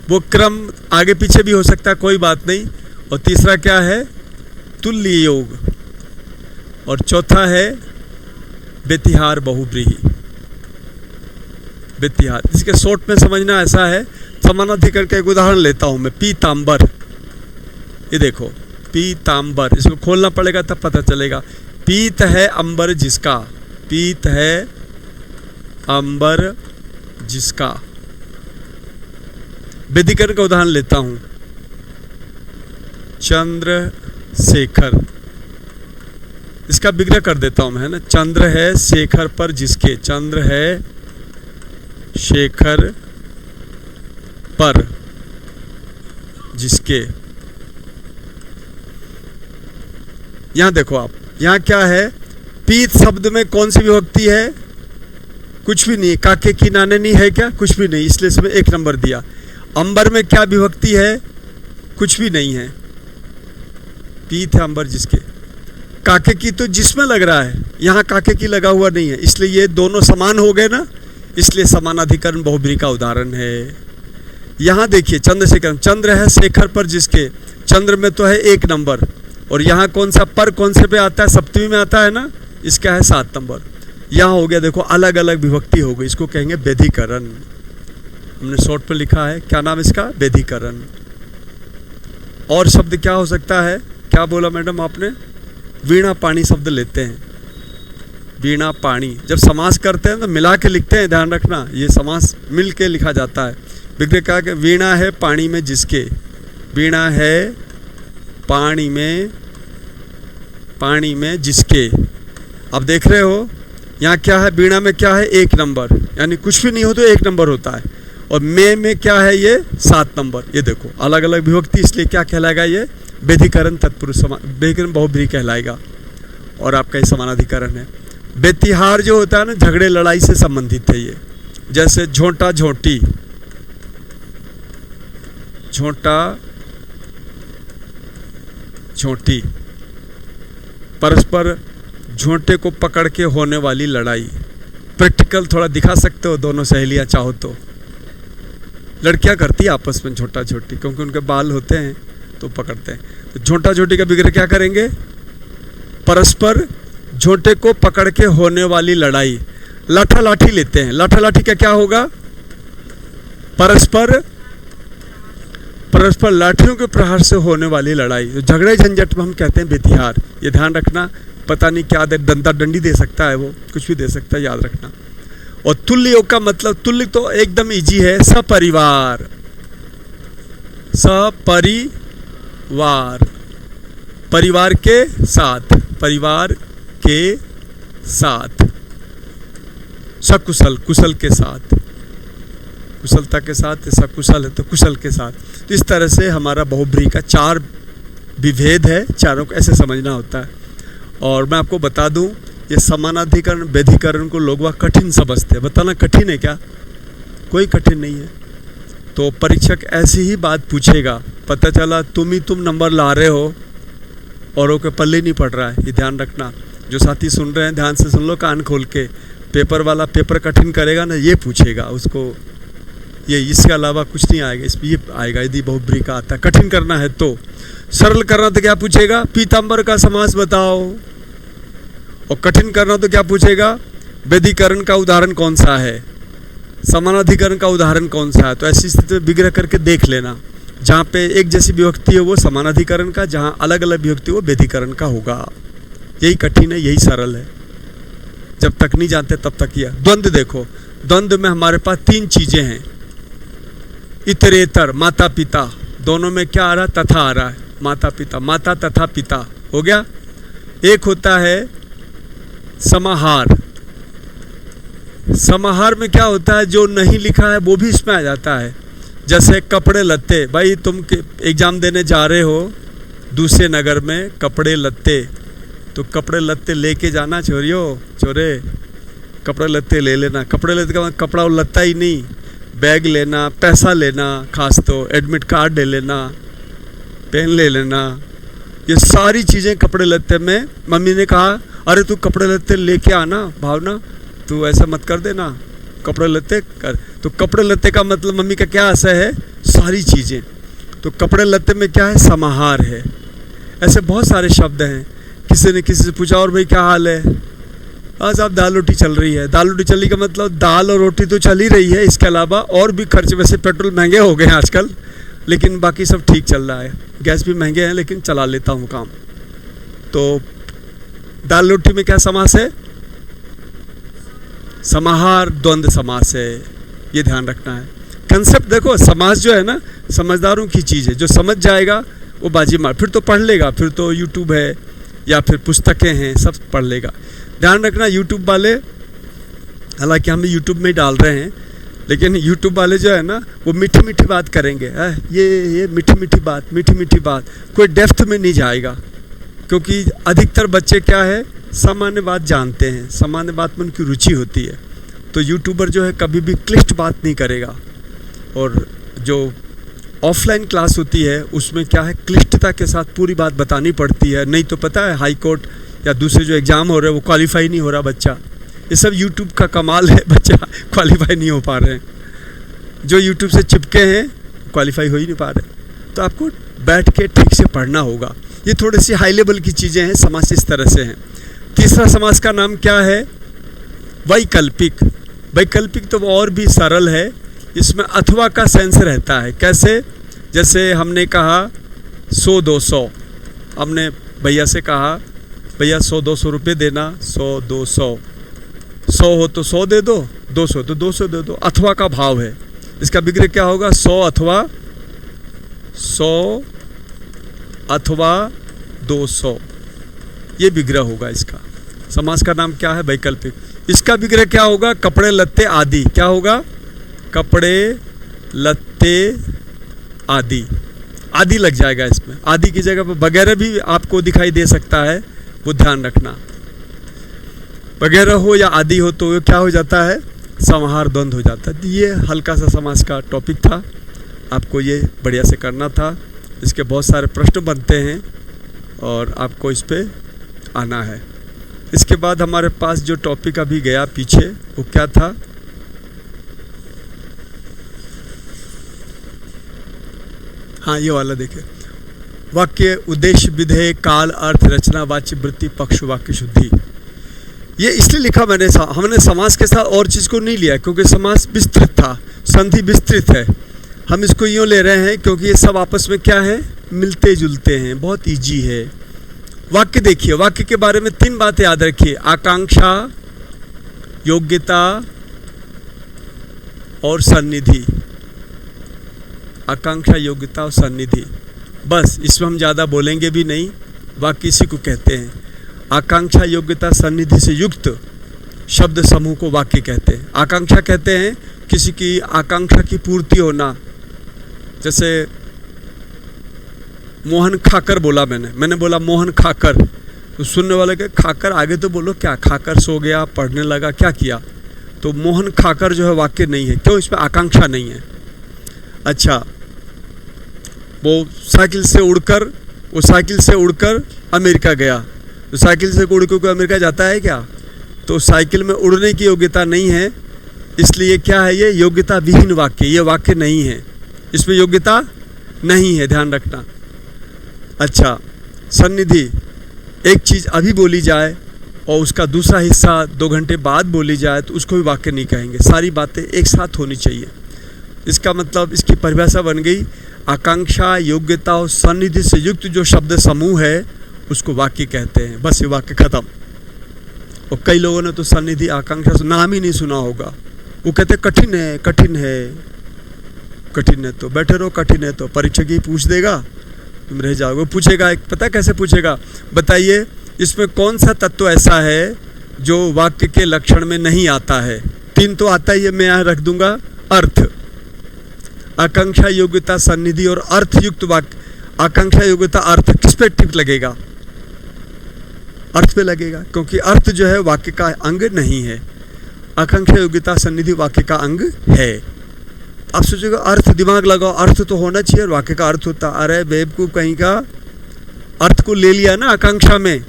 वो क्रम आगे पीछे भी हो सकता है, कोई बात नहीं। और तीसरा क्या है? तुल्य योग। और चौथा है व्यतिहार बहुब्रीहि, व्यतिहार। इसके शॉर्ट में समझना ऐसा है, समानाधिकरण का एक उदाहरण लेता हूं मैं, पीतांबर। ये देखो, पीतांबर, इसको खोलना पड़ेगा तब पता चलेगा। पीत है अंबर जिसका, पीत है अंबर जिसका। व्यधिकरण का उदाहरण लेता हूं, चंद्रशेखर। इसका विग्रह कर देता हूं मैं, है ना। चंद्र है शेखर पर जिसके, चंद्र है शेखर पर जिसके। यहां देखो आप, यहां क्या है, पीत शब्द में कौन सी विभक्ति है? कुछ भी नहीं। काके की नाने नहीं है क्या? कुछ भी नहीं, इसलिए इसमें 1 नंबर दिया। अंबर में क्या विभक्ति है? कुछ भी नहीं है। पीत है अंबर जिसके। काके की तो जिसमें लग रहा है, यहाँ काके की लगा हुआ नहीं है, इसलिए ये दोनों समान हो गए ना, इसलिए समानाधिकरण बहुब्री का उदाहरण है। यहाँ देखिए चंद्रशेखर, चंद्र है शेखर पर जिसके, चंद्र में तो है 1 नंबर, और यहाँ कौन सा पर कौन से पे आता है? सप्तमी में आता है ना, इसका है 7 नंबर। यहाँ हो गया देखो अलग अलग विभक्ति हो गई, इसको कहेंगे व्यधिकरण। हमने शॉर्ट पर लिखा है, क्या नाम इसका? व्यधिकरण। और शब्द क्या हो सकता है? क्या बोला मैडम आपने? वीणा पाणी शब्द लेते हैं, वीणा पाणी। जब समास करते हैं तो मिला के लिखते हैं, ध्यान रखना, ये समास मिल के लिखा जाता है। विग्रह कहा कि वीणा है पानी में जिसके, वीणा है पानी में जिसके। अब देख रहे हो यहाँ क्या है, वीणा में क्या है? 1 नंबर, यानी कुछ भी नहीं हो तो 1 नंबर होता है। और में क्या है? ये 7 नंबर। ये देखो अलग अलग विभक्ति, इसलिए क्या कहलाएगा? ये व्यधिकरण तत्पुरुष व्यधिकरण बहुब्री कहलाएगा। और आपका ये समानाधिकरण है। व्यतिहार जो होता है ना, झगड़े लड़ाई से संबंधित है ये। जैसे झोंटा झोंटी, झोंटा झोंटी, परस्पर झोंटे को पकड़ के होने वाली लड़ाई। प्रैक्टिकल थोड़ा दिखा सकते हो दोनों सहेलियां चाहो तो। लड़कियां करती है आपस में झोंटा झोंटी, क्योंकि उनके बाल होते हैं तो पकड़ते हैं। तो झोंटा झोंटी का विग्रह क्या करेंगे? परस्पर झोंटे को पकड़ के होने वाली लड़ाई। लाठा लाठी लेते हैं, लाठा लाठी का क्या होगा? परस्पर लाठियों के प्रहार से होने वाली लड़ाई। तो झगड़े झंझट में हम कहते हैं व्यतिहार। ये ध्यान रखना, पता नहीं क्या दे, दंता डंडी दे सकता है, वो कुछ भी दे सकता है, याद रखना। और तुल्य योग का मतलब, तुल्य तो एकदम इजी है, सपरिवार, सपरिवार, परिवार के साथ, परिवार के साथ, सकुशल, कुशल के साथ, कुशलता के साथ, सकुशल है तो कुशल के साथ। तो इस तरह से हमारा बहुब्री का 4 विभेद है, चारों को ऐसे समझना होता है। और मैं आपको बता दूं, ये समानाधिकरण व्यधिकरण को लोग वह कठिन समझते हैं। बताना कठिन है क्या? कोई कठिन नहीं है। तो परीक्षक ऐसी ही बात पूछेगा, पता चला तुम नंबर ला रहे हो, औरों के पल्ले नहीं पड़ रहा है, ये ध्यान रखना। जो साथी सुन रहे हैं ध्यान से सुन लो, कान खोल के। पेपर वाला पेपर कठिन करेगा ना, ये पूछेगा उसको, ये इसके अलावा कुछ नहीं आएगा, इसमें ये आएगा यदि बहुब्री का आता है। कठिन करना है तो, सरल करना तो क्या पूछेगा? पीताम्बर का समास बताओ। और कठिन करना तो क्या पूछेगा? व्यधिकरण का उदाहरण कौन सा है, समानाधिकरण का उदाहरण कौन सा है। तो ऐसी स्थिति में विग्रह करके देख लेना, जहाँ पे एक जैसी विभक्ति है वो समानाधिकरण का, जहाँ अलग अलग विभक्ति हो व्यधिकरण का होगा। यही कठिन है, यही सरल है। जब तक नहीं जानते तब तक यह। द्वंद्व देखो, द्वंद्व में हमारे पास 3 चीजें हैं। इतरेतर, माता पिता, दोनों में क्या आ रहा है? तथा आ रहा है, माता पिता, माता तथा पिता हो गया। एक होता है समाहार, समाहार में क्या होता है? जो नहीं लिखा है वो भी इसमें आ जाता है। जैसे कपड़े लत्ते, भाई तुम एग्जाम देने जा रहे हो दूसरे नगर में, कपड़े लत्ते, तो कपड़े लत्ते लेके जाना छोरियो, छोरे कपड़े लत्ते ले लेना। कपड़े लत्ते का कपड़ा और लत्ता ही नहीं, बैग लेना, पैसा लेना, खास तो एडमिट कार्ड ले लेना, पेन ले लेना, ये सारी चीज़ें कपड़े लत्ते में। मम्मी ने कहा अरे तू कपड़े लत्ते लेके आना भावना, तू ऐसा मत कर देना, कपड़े लत्ते कर। तो कपड़े लत्ते का मतलब मम्मी का क्या आशय है? सारी चीज़ें। तो कपड़े लत्ते में क्या है? समाहार है। ऐसे बहुत सारे शब्द हैं। किसी ने किसी से पूछा और भाई क्या हाल है? हाँ साहब दाल रोटी चल रही है। दाल रोटी चलने का मतलब दाल और रोटी तो चल ही रही है, इसके अलावा और भी खर्च, वैसे पेट्रोल महंगे हो गए हैं आजकल, लेकिन बाकी सब ठीक चल रहा है। गैस भी महंगे हैं लेकिन चला लेता हूँ काम। तो दाल रोटी में क्या समास है? समाहार द्वंद्व समास है, ये ध्यान रखना है। कंसेप्ट देखो, समास जो है ना समझदारों की चीज़ है, जो समझ जाएगा वो बाजी मार। फिर तो पढ़ लेगा, फिर तो यूट्यूब है, या फिर पुस्तकें हैं, सब पढ़ लेगा। ध्यान रखना यूट्यूब वाले, हालांकि हम भी यूट्यूब में ही डाल रहे हैं, लेकिन यूट्यूब वाले जो है ना वो मीठी मीठी बात करेंगे। ये मीठी मीठी बात, कोई डेप्थ में नहीं जाएगा, क्योंकि अधिकतर बच्चे क्या है सामान्य बात जानते हैं, सामान्य बात में उनकी रुचि होती है। तो यूट्यूबर जो है कभी भी क्लिष्ट बात नहीं करेगा। और जो ऑफलाइन क्लास होती है उसमें क्या है क्लिष्टता के साथ पूरी बात बतानी पड़ती है, नहीं तो पता है हाई कोर्ट या दूसरे जो एग्ज़ाम हो रहे हैं वो क्वालिफाई नहीं हो रहा बच्चा। ये सब यूट्यूब का कमाल है, बच्चा क्वालिफाई नहीं हो पा रहे हैं। जो यूट्यूब से चिपके हैं क्वालिफाई हो ही नहीं पा रहे। तो आपको बैठ के ठीक से पढ़ना होगा। ये थोड़ी सी हाई लेवल की चीज़ें हैं, समास इस तरह से हैं। तीसरा समास का नाम क्या है? वैकल्पिक। वैकल्पिक तो और भी सरल है, इसमें अथवा का सेंस रहता है। कैसे? जैसे हमने कहा 100-200, हमने भैया से कहा भैया 100-200 रुपये देना, 100-200, 100 हो तो 100 दे दो, 200 तो 200 दे दो। अथवा का भाव है, इसका विग्रह क्या होगा? 100 अथवा 200, ये विग्रह होगा इसका। समास का नाम क्या है? वैकल्पिक। इसका विग्रह क्या होगा? कपड़े लत्ते आदि। क्या होगा? कपड़े लत्ते आदि, आदि लग जाएगा इसमें। आदि की जगह पर वगैरह भी आपको दिखाई दे सकता है, वो ध्यान रखना। वगैरह हो या आदि हो तो क्या हो जाता है? समाहार द्वंद्व हो जाता है। ये हल्का सा समास का टॉपिक था, आपको ये बढ़िया से करना था। इसके बहुत सारे प्रश्न बनते हैं और आपको इस पे आना है। इसके बाद हमारे पास जो टॉपिक अभी गया पीछे वो क्या था? हाँ, ये वाला देखिए, वाक्य उद्देश्य विधेय काल अर्थ रचना वाच्य वृत्ति पक्ष वाक्य शुद्धि। ये इसलिए लिखा हमने समास के साथ और चीज़ को नहीं लिया क्योंकि समास विस्तृत था, संधि विस्तृत है। हम इसको यूँ ले रहे हैं क्योंकि ये सब आपस में क्या है? मिलते जुलते हैं, बहुत इजी है। वाक्य देखिए, वाक्य के बारे में 3 बातें याद रखिए: आकांक्षा, योग्यता और सन्निधि। आकांक्षा, योग्यता और सन्निधि, बस इसमें हम ज़्यादा बोलेंगे भी नहीं। वाक्य इसी को कहते हैं। आकांक्षा, योग्यता, सन्निधि से युक्त शब्द समूह को वाक्य कहते हैं। आकांक्षा कहते हैं किसी की आकांक्षा की पूर्ति होना। जैसे मोहन खाकर बोला, मैंने बोला मोहन खाकर, तो सुनने वाले के खाकर आगे तो बोलो क्या? खाकर सो गया, पढ़ने लगा, क्या किया? तो मोहन खाकर जो है वाक्य नहीं है। क्यों? इसमें आकांक्षा नहीं है। अच्छा, वो साइकिल से उड़कर अमेरिका गया, तो साइकिल से उड़ के अमेरिका जाता है क्या? तो साइकिल में उड़ने की योग्यता नहीं है, इसलिए क्या है? ये योग्यता विहीन वाक्य, ये वाक्य नहीं है, इसमें योग्यता नहीं है, ध्यान रखना। अच्छा, सन्निधि, एक चीज़ अभी बोली जाए और उसका दूसरा हिस्सा 2 घंटे बाद बोली जाए तो उसको भी वाक्य नहीं कहेंगे। सारी बातें एक साथ होनी चाहिए। इसका मतलब, इसकी परिभाषा बन गई, आकांक्षा, योग्यता और सन्निधि से युक्त जो शब्द समूह है उसको वाक्य कहते हैं। बस ये वाक्य खत्म। और कई लोगों ने तो सन्निधि, आकांक्षा से नाम ही नहीं सुना होगा। वो कहते कठिन है, कठिन है, कठिन है तो बैठे रहो, कठिन है तो परीक्षा की पूछ देगा, तुम रह जाओगे। पूछेगा, पता कैसे पूछेगा? बताइए इसमें कौन सा तत्व ऐसा है जो वाक्य के लक्षण में नहीं आता है? 3 तो आता ही है, मैं यहाँ रख दूंगा। अर्थ, आकांक्षा, योग्यता, सन्निधि और अर्थ युक्त वाक्य। आकांक्षा, योग्यता, अर्थ किस पे टिक लगेगा? अर्थ पे लगेगा, क्योंकि अर्थ जो है वाक्य का अंग नहीं है। आकांक्षा, योग्यता, सन्निधि वाक्य का अंग है। आप सोचेगा अर्थ, दिमाग लगाओ, अर्थ तो होना चाहिए, वाक्य का अर्थ होता। अरे बेवकूफ कहीं का, अर्थ को ले लिया ना आकांक्षा में,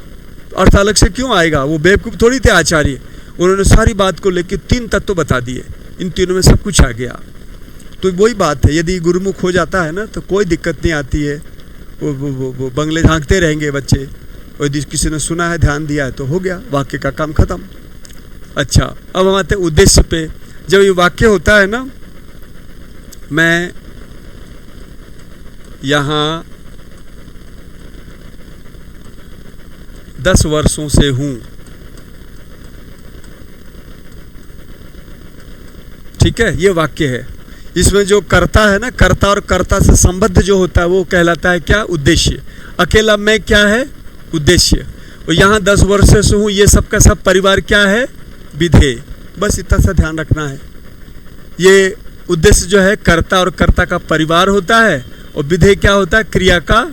अर्थ अलग से क्यों आएगा? वो बेवकूफ थोड़ी थे आचार्य, उन्होंने सारी बात को लेकर 3 तत्व बता दिए, इन तीनों में सब कुछ आ गया। तो वही बात है, यदि गुरुमुख हो जाता है ना तो कोई दिक्कत नहीं आती है। वो बंगले झांकते रहेंगे बच्चे, और यदि किसी ने सुना है, ध्यान दिया है तो हो गया, वाक्य का काम खत्म। अच्छा, अब हम आते हैं उद्देश्य पे। जब ये वाक्य होता है ना, मैं यहाँ 10 वर्षों से हूँ, ठीक है, ये वाक्य है। इसमें जो कर्ता है ना, कर्ता और कर्ता से संबद्ध जो होता है वो कहलाता है क्या? उद्देश्य। अकेला मैं क्या है? उद्देश्य। और यहाँ 10 वर्ष से हूँ, ये सब का सब परिवार क्या है? विधेय। बस इतना सा ध्यान रखना है। ये उद्देश्य जो है कर्ता और कर्ता का परिवार होता है, और विधेय क्या होता है? क्रिया का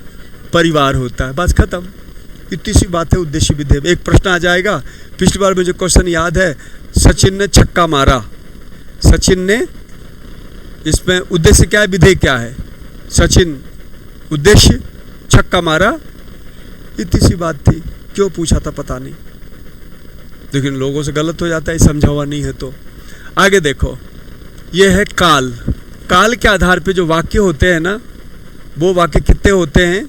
परिवार होता है। बस खत्म, इतनी सी बात है उद्देश्य विधेय। एक प्रश्न आ जाएगा, पिछली बार मुझे क्वेश्चन याद है, सचिन ने छक्का मारा। सचिन ने, इसमें उद्देश्य क्या है, विधेय क्या है? सचिन उद्देश्य, छक्का मारा, इतनी सी बात थी। क्यों पूछा था पता नहीं, लेकिन लोगों से गलत हो जाता है, समझा हुआ नहीं है तो। आगे देखो, ये है काल। काल के आधार पे जो वाक्य होते हैं ना, वो वाक्य कितने होते हैं?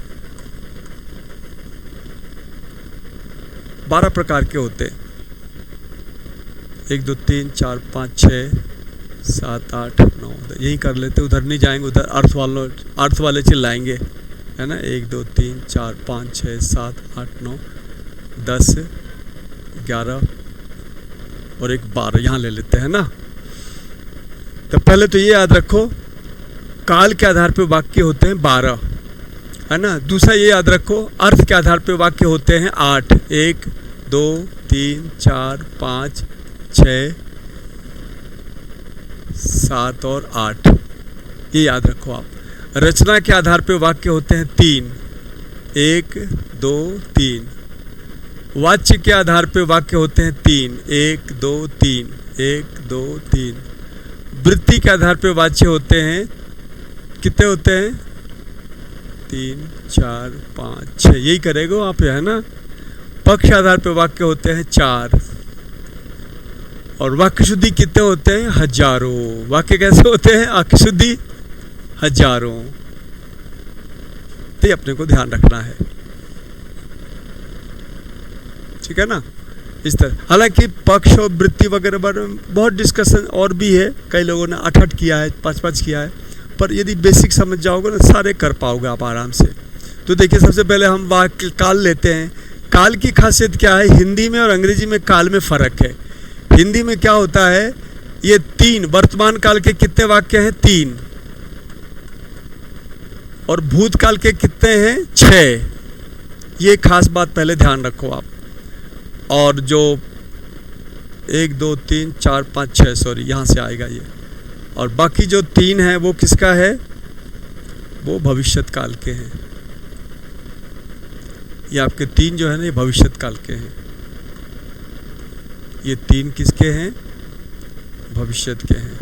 12 प्रकार के होते हैं। 1 2 3 4 5 6 7 8 9, यही कर लेते, उधर नहीं जाएंगे, उधर अर्थ वाले चिल्लाएंगे, है ना। 1 2 3 4 5 6 7 8 9 10 11 और एक 12, यहाँ ले लेते हैं ना। तो पहले तो ये याद रखो, काल के आधार पे वाक्य होते हैं 12, है ना। दूसरा ये याद रखो, अर्थ के आधार पे वाक्य होते हैं 8। 1 2 3 4 5 6 7 और 8, ये याद रखो आप। रचना के आधार पे वाक्य होते हैं 3। 1 2 3। वाच्य के आधार पे वाक्य होते हैं 3। 1 2 3 1 2 3। वृत्ति के आधार पे वाच्य होते हैं, कितने होते हैं? 3 4 5 6, यही करेगा वहाँ पे, है ना। पक्ष के आधार पे वाक्य होते हैं 4। और वाक्य शुद्धि कितने होते हैं? हजारों। वाक्य कैसे होते हैं? वाक्य शुद्धि हजारों। तो ये अपने को ध्यान रखना है, ठीक है ना, इस तरह। हालांकि पक्ष और वृत्ति वगैरह पर बहुत डिस्कशन और भी है, कई लोगों ने 8-8 किया है, 5-5 किया है, पर यदि बेसिक समझ जाओगे ना, सारे कर पाओगे आप आराम से। तो देखिए, सबसे पहले हम वाक्य काल लेते हैं। काल की खासियत क्या है? हिंदी में और अंग्रेजी में काल में फ़र्क है। हिंदी में क्या होता है, ये 3 वर्तमान काल के कितने वाक्य हैं? 3। और भूतकाल के कितने हैं? 6। ये खास बात पहले ध्यान रखो आप। और जो 1 2 3 4 5 6, सॉरी, यहाँ से आएगा ये। और बाकी जो 3 है वो किसका है? वो भविष्यत काल के हैं। ये आपके 3 जो है ना, ये भविष्यत काल के हैं। ये 3 किसके हैं? भविष्यत के हैं।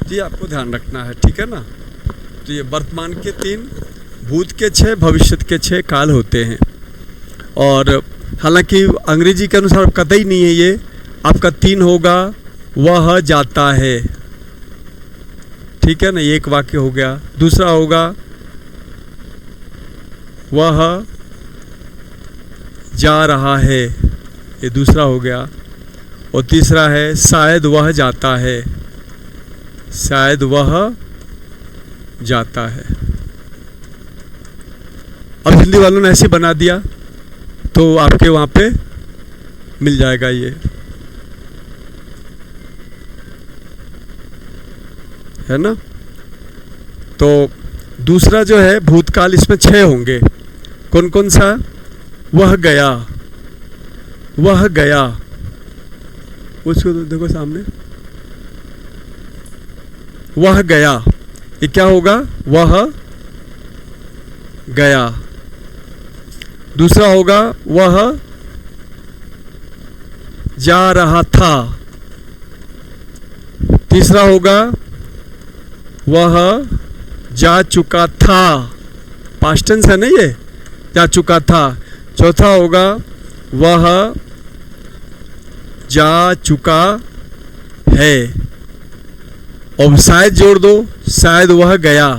ये आपको ध्यान रखना है, ठीक है ना। तो ये वर्तमान के 3, भूत के 6, भविष्यत के 6 काल होते हैं। और हालांकि अंग्रेजी के अनुसार कतई नहीं है ये, आपका 3 होगा, वह जाता है, ठीक है ना, ये एक वाक्य हो गया। दूसरा होगा वह जा रहा है, ये दूसरा हो गया। और तीसरा है शायद वह जाता है, शायद वह जाता है। अब हिंदी वालों ने ऐसे बना दिया तो आपके वहाँ पे मिल जाएगा ये, है ना। तो दूसरा जो है भूतकाल, इसमें 6 होंगे। कौन कौन सा? वह गया, वह गया, उसको तो देखो सामने, वह गया, ये क्या होगा? वह गया। दूसरा होगा वह जा रहा था। तीसरा होगा वह जा चुका था, पास्ट टेंस है ना ये, जा चुका था। चौथा होगा वह जा चुका है। और शायद जोड़ दो, शायद वह गया,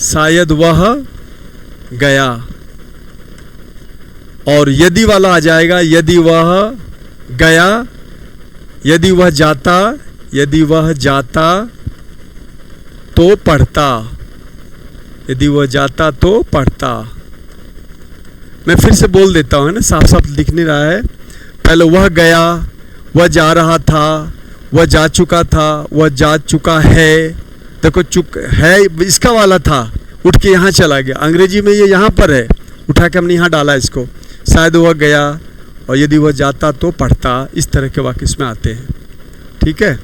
शायद वह गया। और यदि वाला आ जाएगा, यदि वह गया, यदि वह जाता, यदि वह जाता तो पढ़ता, यदि वह जाता तो पढ़ता। मैं फिर से बोल देता हूँ, है ना, साफ साफ दिख नहीं रहा है। पहले वह गया, वह जा रहा था, वह जा चुका था, वह जा चुका है, देखो चुक है इसका वाला था, उठ के यहाँ चला गया। अंग्रेजी में ये यहाँ पर है, उठा के हमने यहाँ डाला इसको। शायद वह गया और यदि वह जाता तो पढ़ता, इस तरह के वाक्य इसमें आते हैं। ठीक है,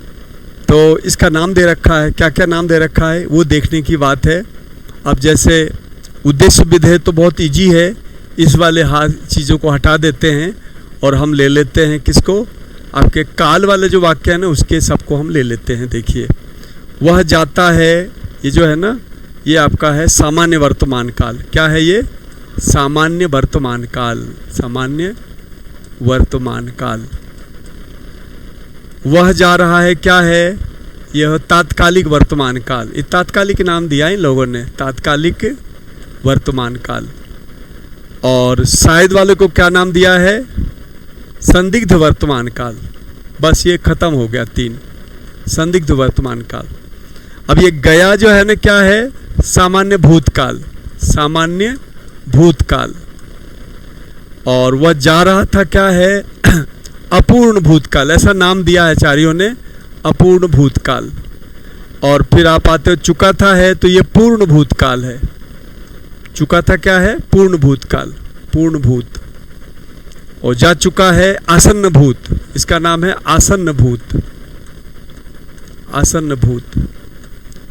तो इसका नाम दे रखा है, क्या क्या नाम दे रखा है वो देखने की बात है। अब जैसे उद्देश्य विधेय तो बहुत इजी है, इस वाले चीज़ों को हटा देते हैं और हम ले लेते हैं किसको, आपके काल वाले जो वाक्य है ना उसके सबको हम ले लेते हैं। देखिए वह जाता है, ये जो है ना ये आपका है सामान्य वर्तमान काल। क्या है ये? सामान्य वर्तमान काल, सामान्य वर्तमान काल। वह जा रहा है, क्या है? यह तात्कालिक वर्तमान काल। ये तात्कालिक नाम दिया इन लोगों ने, तात्कालिक वर्तमान काल। और शायद वाले को क्या नाम दिया है? संदिग्ध वर्तमान काल। बस ये खत्म हो गया, 3 संदिग्ध वर्तमान काल। अब ये गया जो है ना क्या है? सामान्य भूतकाल, सामान्य भूतकाल। और वह जा रहा था, क्या है? अपूर्ण भूतकाल, ऐसा नाम दिया है आचार्यों ने, अपूर्ण भूतकाल। और फिर आप आते हो चुका था है, तो ये पूर्ण भूतकाल है। चुका था क्या है? पूर्ण भूतकाल, पूर्ण भूत। और जा चुका है आसन्न भूत, इसका नाम है आसन्न भूत, आसन्न भूत।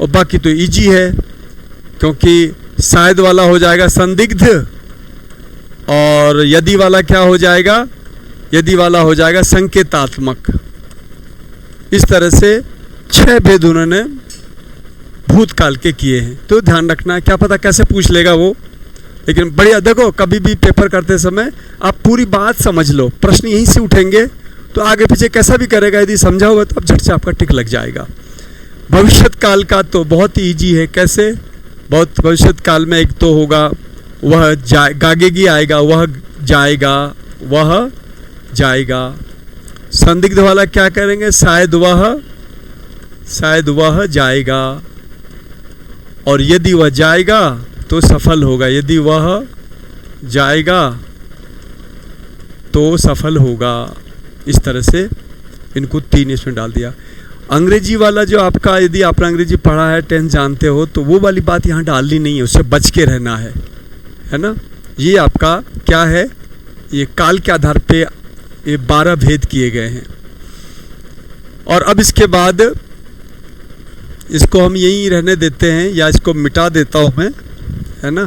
और बाकी तो इजी है, क्योंकि शायद वाला हो जाएगा संदिग्ध, और यदि वाला क्या हो जाएगा? यदि वाला हो जाएगा संकेतात्मक। इस तरह से 6 भेद उन्होंने भूतकाल के किए हैं। तो ध्यान रखना, क्या पता कैसे पूछ लेगा वो, लेकिन बढ़िया। देखो कभी भी पेपर करते समय आप पूरी बात समझ लो, प्रश्न यहीं से उठेंगे तो आगे पीछे कैसा भी करेगा, यदि समझा होगा तो अब झट से आपका टिक लग जाएगा। भविष्यत काल का तो बहुत ही ईजी है। कैसे? बहुत भविष्यत काल में एक तो होगा वह गागेगी आएगा, वह जाएगा, वह जाएगा। संदिग्ध वाला क्या करेंगे? शायद वह जाएगा। और यदि वह जाएगा तो सफल होगा, यदि वह जाएगा तो सफल होगा। इस तरह से इनको 3 इसमें डाल दिया। अंग्रेजी वाला जो आपका, यदि आपने अंग्रेजी पढ़ा है, 10 जानते हो, तो वो वाली बात यहाँ डालनी नहीं है, उससे बच के रहना है ना। ये आपका क्या है? ये काल के आधार पे ये 12 भेद किए गए हैं। और अब इसके बाद इसको हम यहीं रहने देते हैं, या इसको मिटा देता हूँ मैं, है ना,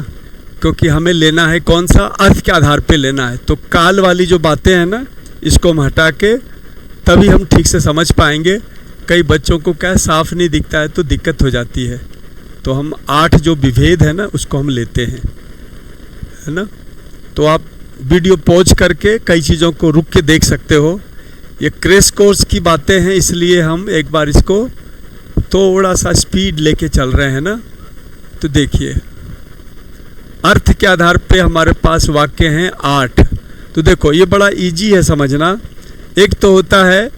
क्योंकि हमें लेना है कौन सा? अर्थ के आधार पे लेना है। तो काल वाली जो बातें हैं ना, इसको हम हटा के तभी हम ठीक से समझ पाएंगे। कई बच्चों को क्या साफ नहीं दिखता है तो दिक्कत हो जाती है। तो हम 8 जो विभेद है ना उसको हम लेते हैं, है ना। तो आप वीडियो पॉज करके कई चीज़ों को रुक के देख सकते हो। ये क्रैश कोर्स की बातें हैं, इसलिए हम एक बार इसको थोड़ा सा स्पीड लेके चल रहे हैं ना। तो देखिए, अर्थ के आधार पे हमारे पास वाक्य हैं 8। तो देखो ये बड़ा इजी है समझना। एक तो होता है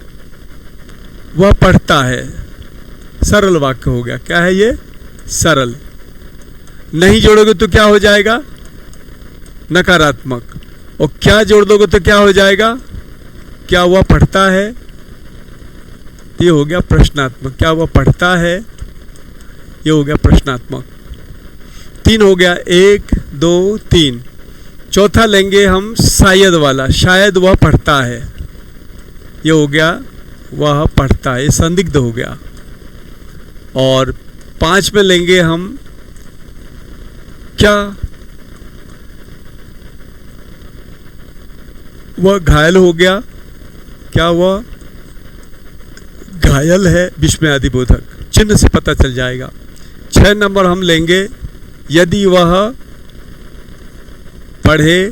वह पढ़ता है, सरल वाक्य हो गया। क्या है ये? सरल। नहीं जोड़ोगे तो क्या हो जाएगा? नकारात्मक। और क्या जोड़ दोगे तो क्या हो जाएगा? क्या वह पढ़ता है? ये हो गया प्रश्नात्मक। क्या वह पढ़ता है? ये हो गया प्रश्नात्मक। 3 हो गया, 1 2 3। चौथा लेंगे हम शायद वाला, शायद वह पढ़ता है। ये हो गया वह पढ़ता है, ये संदिग्ध हो गया। और 5 में लेंगे हम क्या? वह घायल हो गया। क्या वह घायल है? विस्मयादिबोधक चिन्ह से पता चल जाएगा। 6 नंबर हम लेंगे यदि वह पढ़े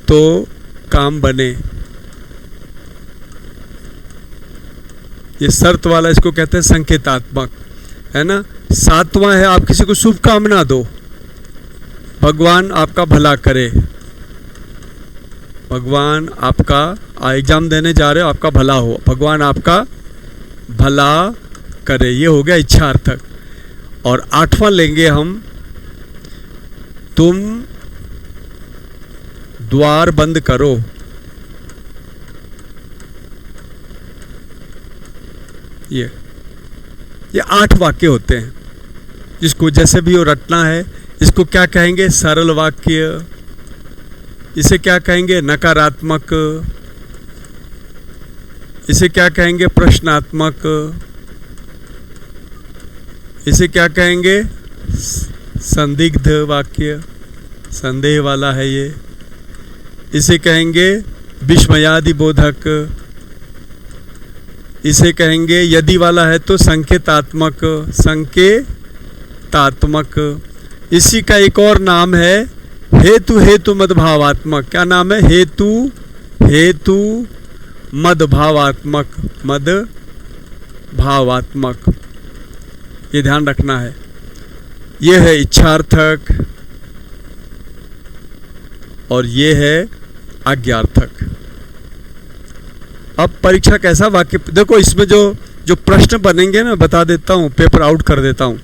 तो काम बने। ये शर्त वाला, इसको कहते हैं संकेतात्मक, है ना। 7वां है आप किसी को शुभकामना दो, भगवान आपका भला करे। भगवान आपका एग्जाम देने जा रहे हो, आपका भला हो, भगवान आपका भला करे। ये हो गया इच्छार्थक। और 8वां लेंगे हम तुम द्वार बंद करो। ये ये 8 वाक्य होते हैं, जिसको जैसे भी वो रटना है। इसको क्या कहेंगे? सरल वाक्य। इसे क्या कहेंगे? नकारात्मक। इसे क्या कहेंगे? प्रश्नात्मक। इसे क्या कहेंगे? संदिग्ध वाक्य, संदेह वाला है ये। इसे कहेंगे विस्मयादि बोधक। इसे कहेंगे यदि वाला है तो संकेतात्मक, संकेतात्मक। इसी का एक और नाम है हेतु हेतु मदभावात्मक। क्या नाम है? हेतु हेतु मदभावात्मक, मदभावात्मक। ये ध्यान रखना है। ये है इच्छार्थक और ये है आज्ञार्थक। अब परीक्षा कैसा वाक्य, देखो इसमें जो प्रश्न बनेंगे ना, बता देता हूँ, पेपर आउट कर देता हूँ।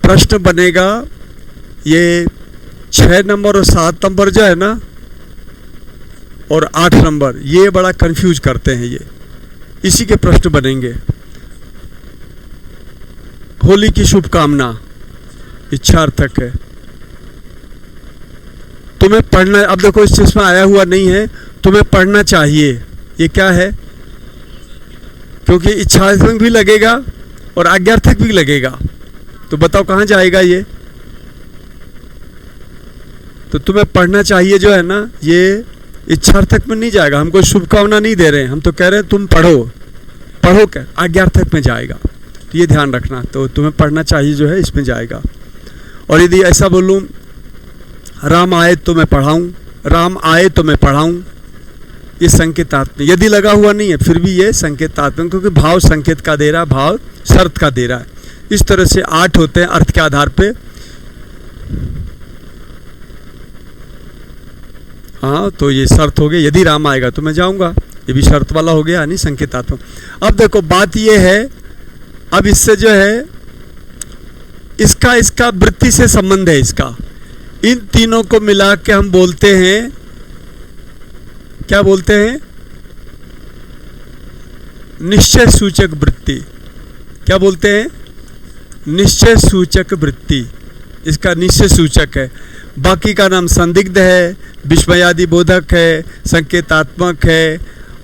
प्रश्न बनेगा ये 6 नंबर और 7 नंबर जो है ना, और 8 नंबर, ये बड़ा कंफ्यूज करते हैं। ये इसी के प्रश्न बनेंगे। होली की शुभकामना, इच्छार्थक है। तुम्हें पढ़ना, अब देखो इस चीज में आया हुआ नहीं है, तुम्हें पढ़ना चाहिए, ये क्या है? क्योंकि इच्छार्थक भी लगेगा और आज्ञार्थक भी लगेगा, तो बताओ कहाँ जाएगा ये? तो तुम्हें पढ़ना चाहिए जो है ना, ये इच्छार्थक में नहीं जाएगा। हम कोई शुभकामना नहीं दे रहे हैं, हम तो कह रहे हैं तुम पढ़ो। पढ़ो क्या? आज्ञार्थक में जाएगा, तो ये ध्यान रखना। तो तुम्हें पढ़ना चाहिए जो है इसमें जाएगा। और यदि ऐसा बोलूं, राम आए तो मैं पढ़ाऊं, राम आए तो मैं पढ़ाऊं, ये संकेतात्मक। यदि लगा हुआ नहीं है फिर भी ये संकेतात्मक, क्योंकि भाव संकेत का दे रहा है, भाव शर्त का दे रहा है। इस तरह से 8 होते हैं अर्थ के आधार पे। हाँ, तो ये शर्त हो गई, यदि राम आएगा तो मैं जाऊंगा, ये भी शर्त वाला हो गया, यानी संकेतात्मक। अब देखो बात ये है, अब इससे जो है इसका वृत्ति से संबंध है इसका। इन तीनों को मिला के हम बोलते हैं, क्या बोलते हैं? निश्चय सूचक वृत्ति। क्या बोलते हैं? निश्चय सूचक वृत्ति। इसका निश्चय सूचक है। बाकी का नाम संदिग्ध है, विस्मयादि बोधक है, संकेतात्मक है,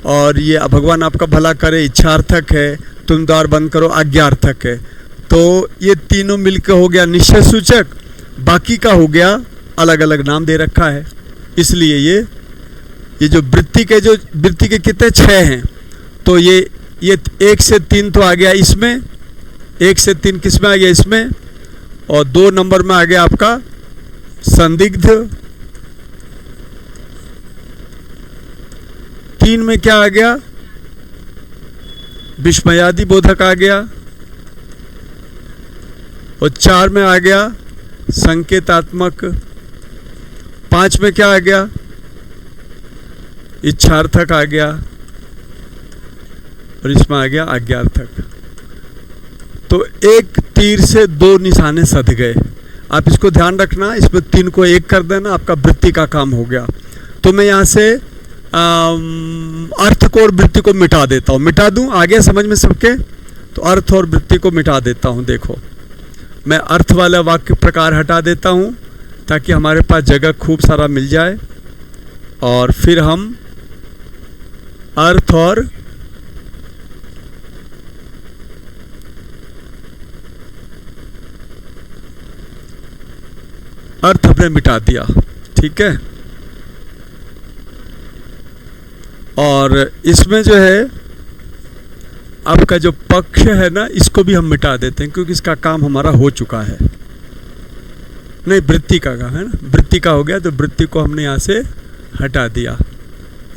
और ये भगवान आपका भला करे इच्छार्थक है, तुम द्वार बंद करो आज्ञार्थक है। तो ये तीनों मिलकर हो गया निश्चय सूचक। बाकी का हो गया अलग अलग नाम दे रखा है। इसलिए ये जो वृत्ति के कितने 6 हैं, तो ये 1 से 3 तो आ गया इसमें, 1 से 3 किस में आ गया? इसमें। और 2 नंबर में आ गया आपका संदिग्ध। 3 में क्या आ गया? विस्मयादि बोधक आ गया। और 4 में आ गया संकेतात्मक। 5 में क्या आ गया? इच्छार्थक आ गया। और इसमें आ गया आज्ञार्थक। तो एक तीर से 2 निशाने सध गए। आप इसको ध्यान रखना, इसमें 3 को 1 कर देना, आपका वृत्ति का काम हो गया। तो मैं यहाँ से अर्थ को और वृत्ति को मिटा देता हूँ। मिटा दूँ? आ गया समझ में सबके? तो अर्थ और वृत्ति को मिटा देता हूँ। देखो, मैं अर्थ वाला वाक्य प्रकार हटा देता हूँ ताकि हमारे पास जगह खूब सारा मिल जाए, और फिर हम अर्थ और अर्थ हमने मिटा दिया। ठीक है। और इसमें जो है आपका जो पक्ष है ना, इसको भी हम मिटा देते हैं, क्योंकि इसका काम हमारा हो चुका है। नहीं, वृत्ति का काम है ना, वृत्ति का हो गया, तो वृत्ति को हमने यहाँ से हटा दिया।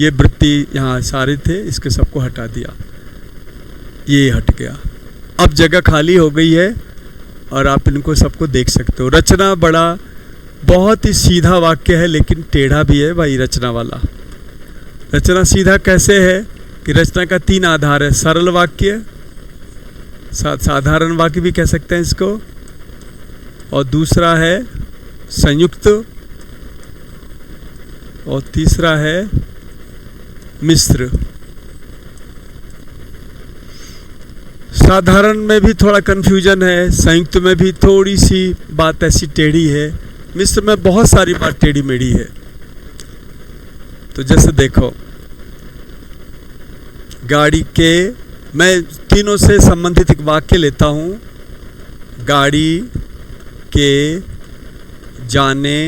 ये वृत्ति यहाँ सारे थे, इसके सबको हटा दिया, ये हट गया। अब जगह खाली हो गई है और आप इनको सबको देख सकते हो। रचना बहुत ही सीधा वाक्य है, लेकिन टेढ़ा भी है भाई रचना वाला। रचना सीधा कैसे है कि रचना का 3 आधार है। सरल वाक्य, साधारण वाक्य भी कह सकते हैं इसको, और दूसरा है संयुक्त, और तीसरा है मिश्र। साधारण में भी थोड़ा कन्फ्यूजन है, संयुक्त में भी थोड़ी सी बात ऐसी टेढ़ी है, मिश्र में बहुत सारी बात टेढ़ी मेढ़ी है। तो जैसे देखो, गाड़ी के, मैं तीनों से संबंधित एक वाक्य लेता हूँ। गाड़ी के जाने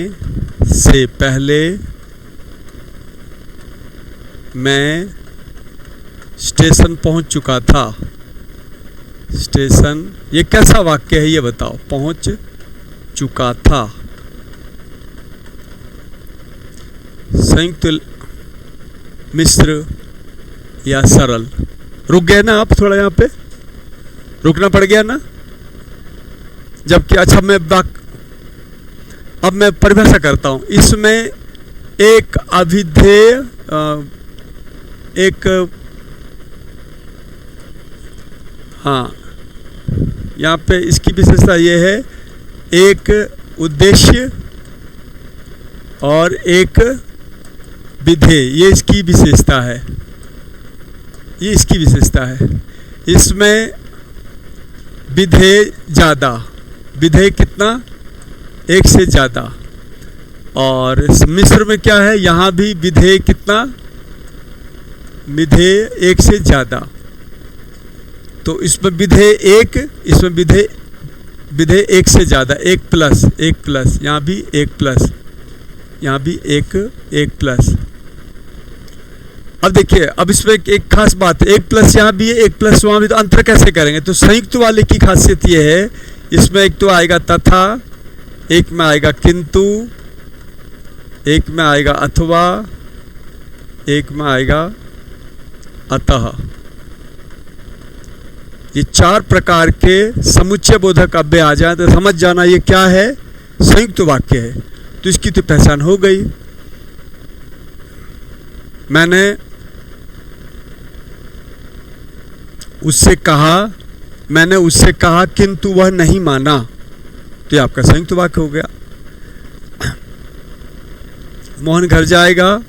से पहले मैं स्टेशन पहुंच चुका था। स्टेशन, ये कैसा वाक्य है ये बताओ? पहुंच चुका था। संयुक्त, मिश्र या सरल? रुक गए ना आप? थोड़ा यहाँ पे रुकना पड़ गया ना? जबकि अच्छा, अब मैं परिभाषा करता हूं। इसमें एक अभिधेय, एक, हाँ, यहाँ पे इसकी विशेषता ये है, एक उद्देश्य और एक विधेय, ये इसकी विशेषता है। ये इसकी विशेषता है। इसमें विधेय ज़्यादा, विधेय कितना? एक से ज़्यादा। और इस मिश्र में क्या है? यहाँ भी विधेय कितना? विधेय एक से ज़्यादा। तो इसमें विधेय एक, इसमें विधेय एक से ज़्यादा, एक प्लस, यहाँ भी एक प्लस, यहाँ भी एक प्लस। अब देखिए, अब इसमें एक खास बात है, एक प्लस यहाँ भी है, एक प्लस वहाँ भी, तो अंतर कैसे करेंगे? तो संयुक्त वाले की खासियत ये है, इसमें एक तो आएगा तथा, एक में आएगा किंतु, एक में आएगा अथवा, एक में आएगा अतः। ये चार प्रकार के समुच्चय बोधक अव्यय आ जाए तो समझ जाना ये क्या है? संयुक्त वाक्य है। तो इसकी तो पहचान हो गई। मैंने उससे कहा किंतु वह नहीं माना, तो ये आपका संयुक्त वाक्य हो गया। मोहन घर जाएगा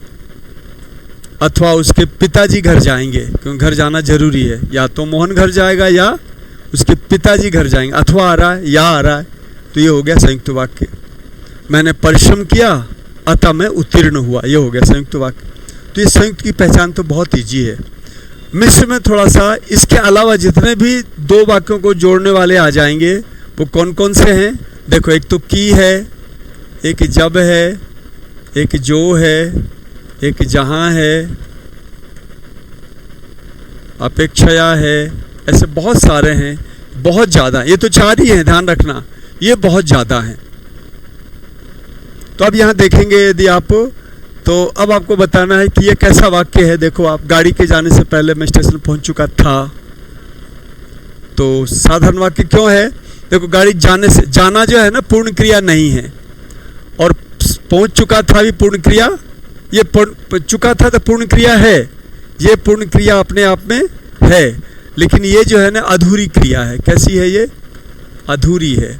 अथवा उसके पिताजी घर जाएंगे, क्योंकि घर जाना जरूरी है। या तो मोहन घर जाएगा या उसके पिताजी घर जाएंगे, अथवा आ रहा है या आ रहा है, तो ये हो गया संयुक्त वाक्य। मैंने परिश्रम किया अतः मैं उत्तीर्ण हुआ, ये हो गया संयुक्त वाक्य। तो ये संयुक्त की पहचान तो बहुत ईजी है। मिश्र में थोड़ा सा इसके अलावा जितने भी दो वाक्यों को जोड़ने वाले आ जाएंगे वो कौन कौन से हैं? देखो, एक तो की है, एक जब है, एक जो है, एक जहाँ है, अपेक्षया है, ऐसे बहुत सारे हैं, बहुत ज़्यादा। ये तो चार ही हैं, ध्यान रखना, ये बहुत ज़्यादा हैं। तो अब यहाँ देखेंगे यदि आप, तो अब आपको बताना है कि ये कैसा वाक्य है। देखो, आप गाड़ी के जाने से पहले मैं स्टेशन पहुंच चुका था, तो साधारण वाक्य क्यों है? देखो, गाड़ी जाने से, जाना जो है ना पूर्ण क्रिया नहीं है, और पहुंच चुका था भी पूर्ण क्रिया, ये चुका था तो पूर्ण क्रिया है, ये पूर्ण क्रिया अपने आप में है, लेकिन ये जो है ना अधूरी क्रिया है। कैसी है ये? अधूरी है।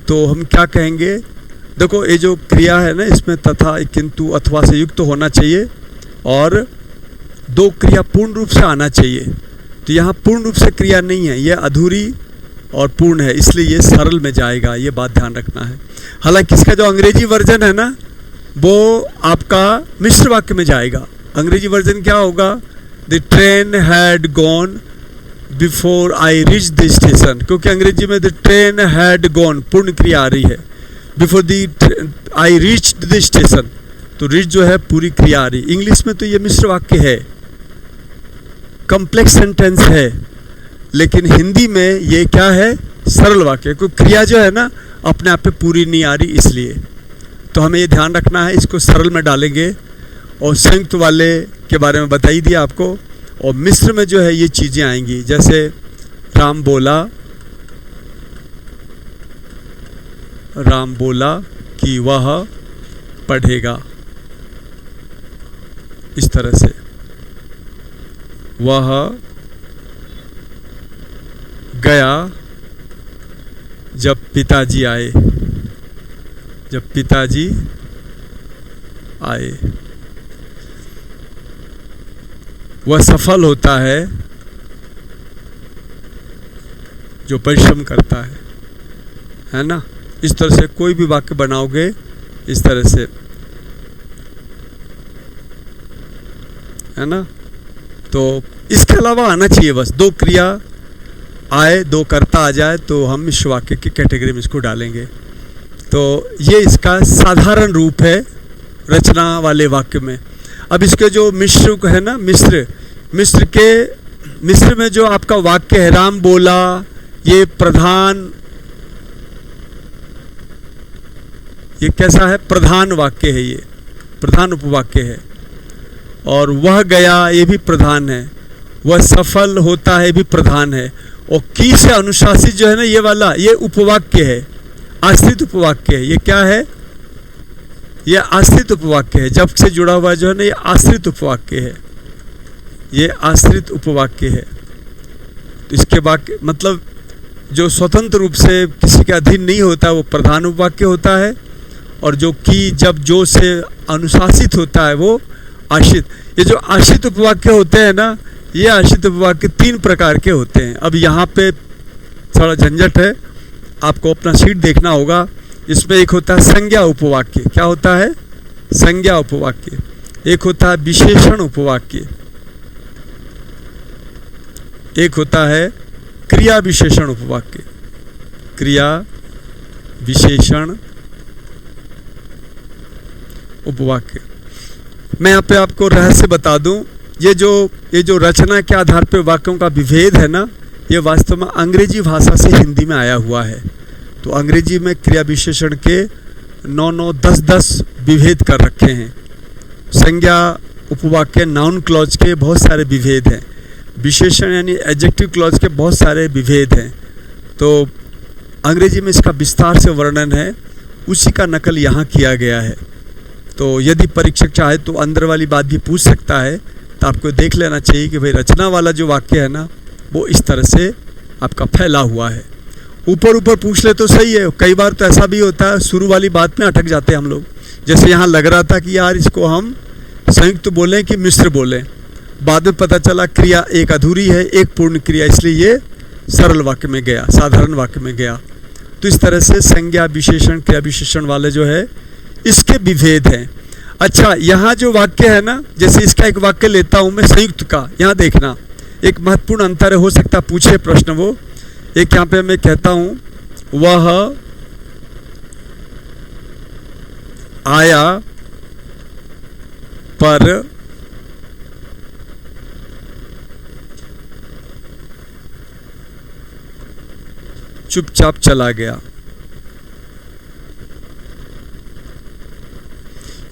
तो हम क्या कहेंगे? देखो, ये जो क्रिया है ना, इसमें तथा, किंतु, अथवा से युक्त होना चाहिए और दो क्रिया पूर्ण रूप से आना चाहिए। तो यहाँ पूर्ण रूप से क्रिया नहीं है, ये अधूरी और पूर्ण है, इसलिए ये सरल में जाएगा, ये बात ध्यान रखना है। हालांकि इसका जो अंग्रेजी वर्जन है ना, वो आपका मिश्र वाक्य में जाएगा। अंग्रेजी वर्जन क्या होगा? The train had gone before I reach the station, क्योंकि अंग्रेजी में द ट्रेन हैड गॉन पूर्ण क्रिया आ रही है, before the I reach the station, तो रीच जो है पूरी क्रिया आ रही। इंग्लिश में तो ये मिश्र वाक्य है, कॉम्प्लेक्स सेंटेंस है, लेकिन हिंदी में ये क्या है? सरल वाक्य, क्योंकि क्रिया जो है ना अपने आप पे पूरी नहीं आ रही, इसलिए। तो हमें ये ध्यान रखना है, इसको सरल में डालेंगे। और संयुक्त वाले के बारे में बता ही दिया आपको, और मिश्र में जो है ये चीज़ें आएंगी, जैसे राम बोला कि वह पढ़ेगा, इस तरह से। वह गया जब पिताजी आए, वह सफल होता है जो परिश्रम करता है ना। इस तरह से कोई भी वाक्य बनाओगे इस तरह से, है ना। तो इसके अलावा आना चाहिए, बस 2 क्रिया आए, 2 कर्ता आ जाए तो हम इस वाक्य की कैटेगरी में इसको डालेंगे। तो ये इसका साधारण रूप है रचना वाले वाक्य में। अब इसके जो मिश्र है ना, मिस्र में जो आपका वाक्य है, राम बोला, ये प्रधान, ये कैसा है, प्रधान वाक्य है, ये प्रधान उपवाक्य है। और वह गया, ये भी प्रधान है। वह सफल होता है, भी प्रधान है। और की से अनुशासित जो है ना, ये वाला, ये उपवाक्य है, आश्रित उपवाक्य है। ये क्या है, ये आश्रित उपवाक्य है। जब से जुड़ा हुआ जो है ना, ये आश्रित उपवाक्य है, ये आश्रित उपवाक्य है। तो इसके वाक्य मतलब जो स्वतंत्र रूप से किसी के अधीन नहीं होता वो प्रधान उपवाक्य होता है, और जो कि जब जो से अनुशासित होता है वो आश्रित। ये जो आश्रित उपवाक्य होते हैं ना, ये आश्रित उपवाक्य 3 प्रकार के होते हैं। अब यहाँ पे थोड़ा झंझट है, आपको अपना शीट देखना होगा। इसमें एक होता है संज्ञा उपवाक्य। क्या होता है, संज्ञा उपवाक्य। एक होता है विशेषण उपवाक्य, एक होता है क्रिया विशेषण उपवाक्य। क्रिया विशेषण उपवाक्य। मैं यहाँ पे आपको रहस्य बता दूं, ये जो रचना के आधार पे वाक्यों का विभेद है ना, ये वास्तव में अंग्रेजी भाषा से हिंदी में आया हुआ है। तो अंग्रेजी में क्रिया विशेषण के 9, 10 विभेद कर रखे हैं। संज्ञा उपवाक्य नाउन क्लॉज के बहुत सारे विभेद हैं, विशेषण यानी एडजेक्टिव क्लॉज के बहुत सारे विभेद हैं। तो अंग्रेजी में इसका विस्तार से वर्णन है, उसी का नकल यहाँ किया गया है। तो यदि परीक्षक चाहे तो अंदर वाली बात भी पूछ सकता है, तो आपको देख लेना चाहिए कि भाई रचना वाला जो वाक्य है ना, वो इस तरह से आपका फैला हुआ है। ऊपर पूछ ले तो सही है, कई बार तो ऐसा भी होता है शुरू वाली बात में अटक जाते हैं हम लोग। जैसे यहाँ लग रहा था कि यार इसको हम संयुक्त बोलें कि मिश्र बोलें, बाद में पता चला क्रिया एक अधूरी है, एक पूर्ण क्रिया, इसलिए ये सरल वाक्य में गया, साधारण वाक्य में गया। तो इस तरह से संज्ञा विशेषण क्रिया विशेषण वाले जो है इसके विभेद हैं। अच्छा, यहाँ जो वाक्य है ना, जैसे इसका एक वाक्य लेता हूँ मैं संयुक्त का, यहाँ देखना एक महत्वपूर्ण अंतर है, हो सकता पूछे प्रश्न वो। एक यहाँ पे मैं कहता हूँ वह आया पर चुपचाप चला गया।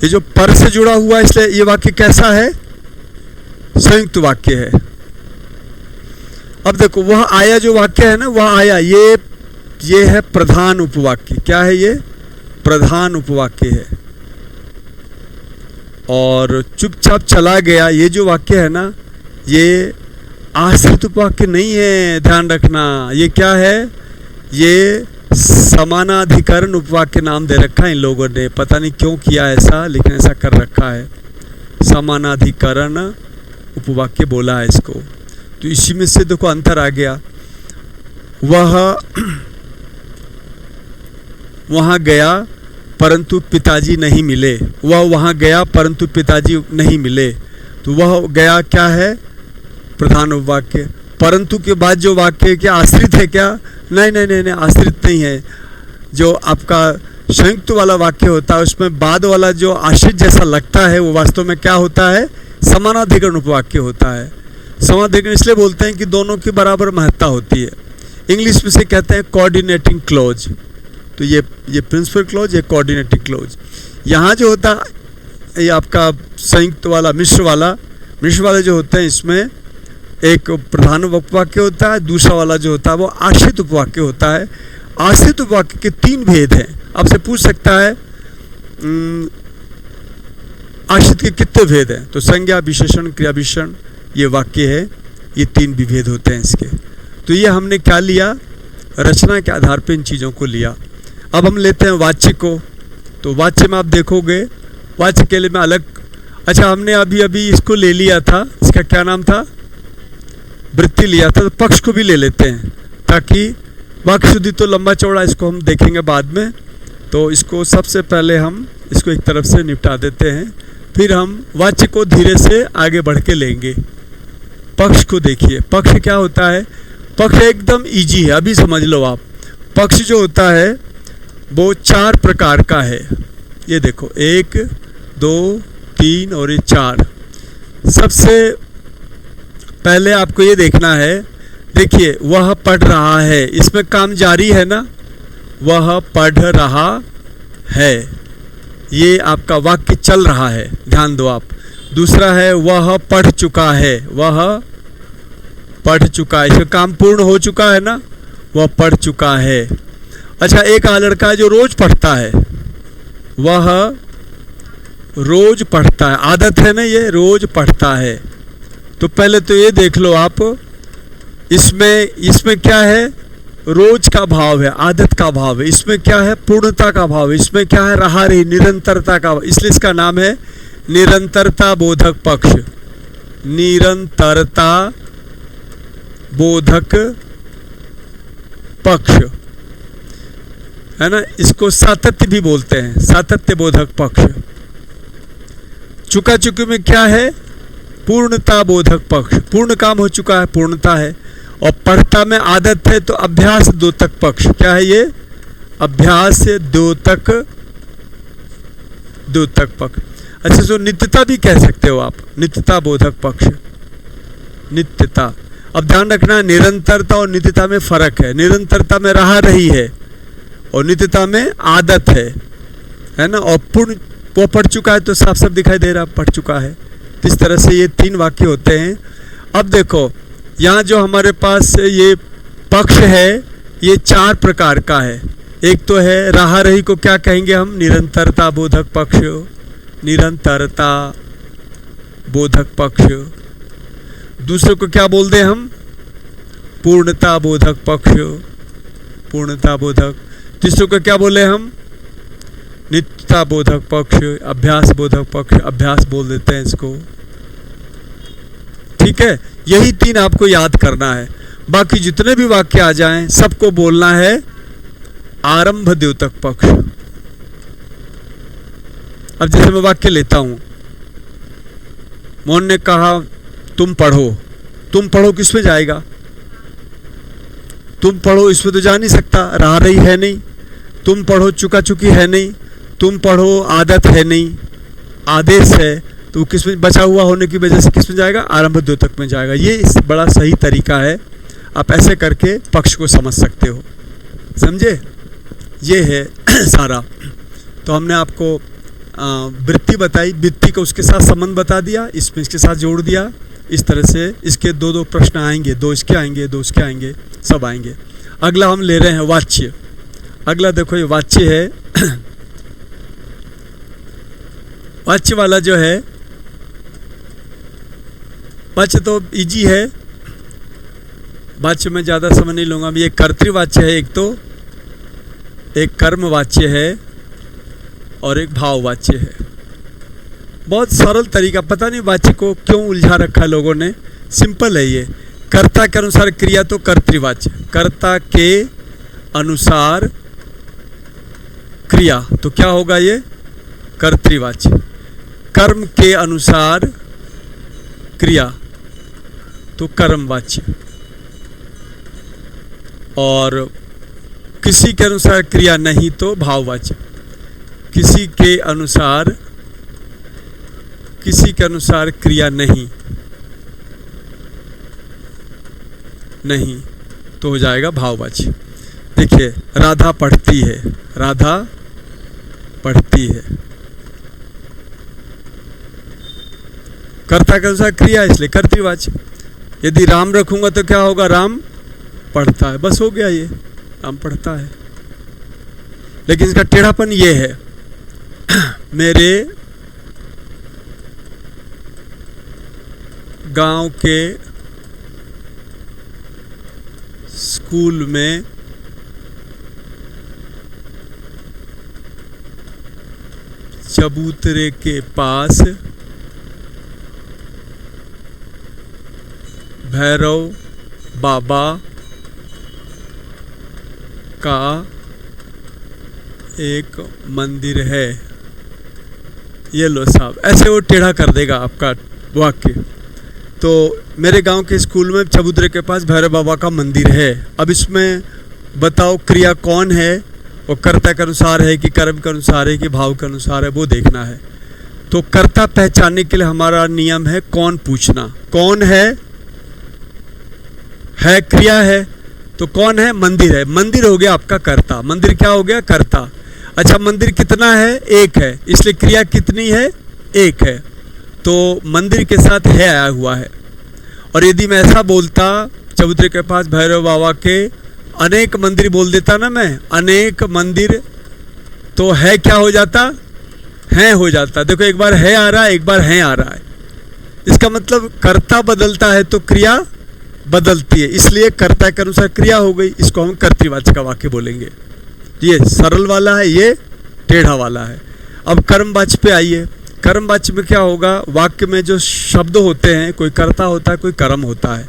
ये जो पर से जुड़ा हुआ है, इसलिए ये वाक्य कैसा है, संयुक्त वाक्य है। अब देखो वह आया जो वाक्य है ना, वह आया, ये है प्रधान उपवाक्य। क्या है ये, प्रधान उपवाक्य है। और चुपचाप चला गया ये जो वाक्य है ना, ये आश्रित उपवाक्य नहीं है, ध्यान रखना। ये क्या है, ये समानाधिकरण उपवाक्य नाम दे रखा है इन लोगों ने, पता नहीं क्यों किया ऐसा, लेकिन ऐसा कर रखा है। समानाधिकरण उपवाक्य बोला है इसको। तो इसी में से देखो अंतर आ गया। वहाँ गया परंतु पिताजी नहीं मिले। वह वहाँ गया परंतु पिताजी नहीं मिले। तो वह गया क्या है, प्रधान उपवाक्य। परंतु के बाद जो वाक्य क्या आश्रित है क्या, नहीं, आश्रित नहीं है। जो आपका संयुक्त वाला वाक्य होता है उसमें बाद वाला जो आश्रित जैसा लगता है वो वास्तव में क्या होता है, समानाधिकरण उपवाक्य होता है। समानाधिकरण इसलिए बोलते हैं कि दोनों की बराबर महत्ता होती है। इंग्लिश में से कहते हैं कोऑर्डिनेटिंग क्लॉज। तो ये प्रिंसिपल क्लॉज, ये कोऑर्डिनेटिंग क्लॉज। यहाँ जो होता है ये आपका संयुक्त वाला मिश्र वाले जो होते हैं, इसमें एक प्रधान उपवाक्य होता है, दूसरा वाला जो होता है वो आश्रित उपवाक्य होता है। आश्रित उपवाक्य के 3 भेद हैं। आपसे पूछ सकता है आश्रित के कितने भेद हैं, तो संज्ञा विशेषण क्रिया विशेषण ये वाक्य है, ये 3 विभेद होते हैं इसके। तो ये हमने क्या लिया, रचना के आधार पर इन चीज़ों को लिया। अब हम लेते हैं वाच्य को। तो वाच्य में आप देखोगे, वाच्य के लिए मैं अलग, अच्छा हमने अभी इसको ले लिया था, इसका क्या नाम था, वृत्ति लिया था। तो पक्ष को भी ले लेते हैं ताकि वाक्य शुद्धि तो लंबा चौड़ा, इसको हम देखेंगे बाद में। तो इसको सबसे पहले हम इसको एक तरफ से निपटा देते हैं, फिर हम वाच्य को धीरे से आगे बढ़ के लेंगे। पक्ष को देखिए, पक्ष क्या होता है? पक्ष एकदम इजी है, अभी समझ लो आप। पक्ष जो होता है वो 4 प्रकार का है। ये देखो 1, 2, 3 और ये 4। सबसे पहले आपको ये देखना है, देखिए वह पढ़ रहा है, इसमें काम जारी है ना, वह पढ़ रहा है, ये आपका वाक्य चल रहा है, ध्यान दो आप। दूसरा है वह पढ़ चुका है, वह पढ़ चुका है, इसका काम पूर्ण हो चुका है ना, वह पढ़ चुका है। अच्छा, एक लड़का है जो रोज पढ़ता है, वह रोज पढ़ता है, आदत है ना, ये रोज पढ़ता है। तो पहले तो ये देख लो आप, इसमें क्या है? रोज का भाव है, आदत का भाव है। इसमें क्या है? पूर्णता का भाव है। इसमें क्या है? रहा रही, निरंतरता का, इसलिए इसका नाम है निरंतरता बोधक पक्ष। निरंतरता बोधक पक्ष है ना, इसको सातत्य भी बोलते हैं, सातत्य बोधक पक्ष। चुका चुकी में क्या है? पूर्णता बोधक पक्ष, पूर्ण काम हो चुका है, पूर्णता है। और पढ़ता में आदत है, तो अभ्यास द्योतक पक्ष। क्या है ये? अभ्यास द्योतक पक्ष। अच्छा, तो नित्यता भी कह सकते हो आप, नित्यता बोधक पक्ष, नित्यता। अब ध्यान रखना, निरंतरता और नित्यता में फर्क है। निरंतरता में रहा रही है और नित्यता में आदत है ना। और पूर्ण, वो पढ़ चुका है तो साफ साफ दिखाई दे रहा पढ़ चुका है। इस तरह से ये 3 वाक्य होते हैं। अब देखो यहाँ जो हमारे पास ये पक्ष है, ये 4 प्रकार का है। एक तो है रहा रही को क्या कहेंगे हम? निरंतरता बोधक पक्ष, निरंतरता बोधक पक्ष। दूसरे को क्या बोलते हैं हम? पूर्णता बोधक पक्ष, पूर्णता बोधक। तीसरे को क्या बोले हम? नित्यता बोधक पक्ष, अभ्यास बोधक पक्ष, अभ्यास बोल देते हैं इसको। ठीक है, यही 3 आपको याद करना है। बाकी जितने भी वाक्य आ जाएं सबको बोलना है आरंभ द्योतक पक्ष। अब जैसे मैं वाक्य लेता हूं, मोहन ने कहा तुम पढ़ो। तुम पढ़ो किसमें जाएगा? तुम पढ़ो इसमें तो जा नहीं सकता, रहा रही है नहीं। तुम पढ़ो चुका चुकी है नहीं। तुम पढ़ो आदत है नहीं, आदेश है। तो किसमें बचा हुआ होने की वजह से किसमें जाएगा? आरंभ द्योतक में जाएगा। ये इस बड़ा सही तरीका है, आप ऐसे करके पक्ष को समझ सकते हो। समझे? ये है सारा। तो हमने आपको वृत्ति बताई, वृत्ति को उसके साथ संबंध बता दिया, इसमें इसके साथ जोड़ दिया। इस तरह से इसके 2-2 प्रश्न आएंगे, 2 इसके आएंगे, 2 उसके आएंगे, सब आएंगे। अगला हम ले रहे हैं वाच्य। अगला देखो ये वाच्य है। वाच्य वाला जो है, वाच्य तो इजी है, वाच्य में ज़्यादा समय नहीं लूँगा। ये कर्तृवाच्य है, एक कर्मवाच्य है और एक भाववाच्य है। बहुत सरल तरीका, पता नहीं वाच्य को क्यों उलझा रखा है लोगों ने। सिंपल है ये। कर्ता के अनुसार क्रिया तो कर्तृवाच्य, कर्ता के अनुसार क्रिया तो क्या होगा? ये कर्तृवाच्य। कर्म के अनुसार क्रिया तो कर्मवाच्य। और किसी के अनुसार क्रिया नहीं तो भाववाच्य। किसी के अनुसार क्रिया नहीं तो हो जाएगा भाववाच्य। देखिए राधा पढ़ती है, राधा पढ़ती है, कर्ता के अनुसार क्रिया इसलिए कर्तृवाच्य। यदि राम रखूंगा तो क्या होगा? राम पढ़ता है, बस हो गया, ये राम पढ़ता है। लेकिन इसका टेढ़ापन ये है, मेरे गांव के स्कूल में चबूतरे के पास भैरव बाबा का एक मंदिर है। ये लो साहब, ऐसे वो टेढ़ा कर देगा आपका वाक्य। तो मेरे गांव के स्कूल में चबूतरे के पास भैरव बाबा का मंदिर है। अब इसमें बताओ क्रिया कौन है, वो कर्ता के अनुसार है कि कर्म के अनुसार है कि भाव के अनुसार है, वो देखना है। तो कर्ता पहचानने के लिए हमारा नियम है कौन पूछना। कौन है क्रिया है, तो कौन है? मंदिर है। मंदिर हो गया आपका कर्ता। मंदिर क्या हो गया? कर्ता। अच्छा, मंदिर कितना है? एक है, इसलिए क्रिया कितनी है? एक है। तो मंदिर के साथ है आया हुआ है। और यदि मैं ऐसा बोलता चबूतरे के पास भैरव बाबा के अनेक मंदिर बोल देता ना मैं, अनेक मंदिर, तो है क्या हो जाता? है हो जाता। देखो एक बार है आ रहा है, एक बार है आ रहा है। इसका मतलब कर्ता बदलता है तो क्रिया बदलती है, इसलिए कर्ता के अनुसार क्रिया हो गई। इसको हम कर्तृवाचक का वाक्य बोलेंगे। ये सरल वाला है, ये टेढ़ा वाला है। अब कर्मवाच्य पे आइए। कर्मवाच्य में क्या होगा? वाक्य में जो शब्द होते हैं, कोई कर्ता होता है, कोई कर्म होता है।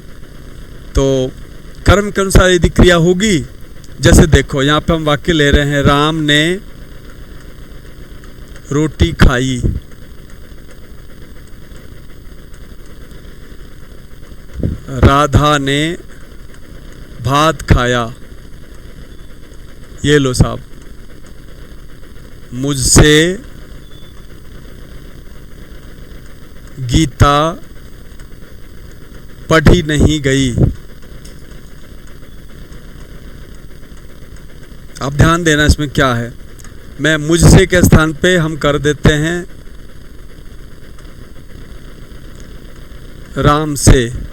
तो कर्म के अनुसार यदि क्रिया होगी, जैसे देखो यहाँ पे हम वाक्य ले रहे हैं, राम ने रोटी खाई। राधा ने भात खाया। ये लो साहब, मुझसे गीता पढ़ी नहीं गई। आप ध्यान देना इसमें क्या है। मैं मुझसे के स्थान पे हम कर देते हैं राम से।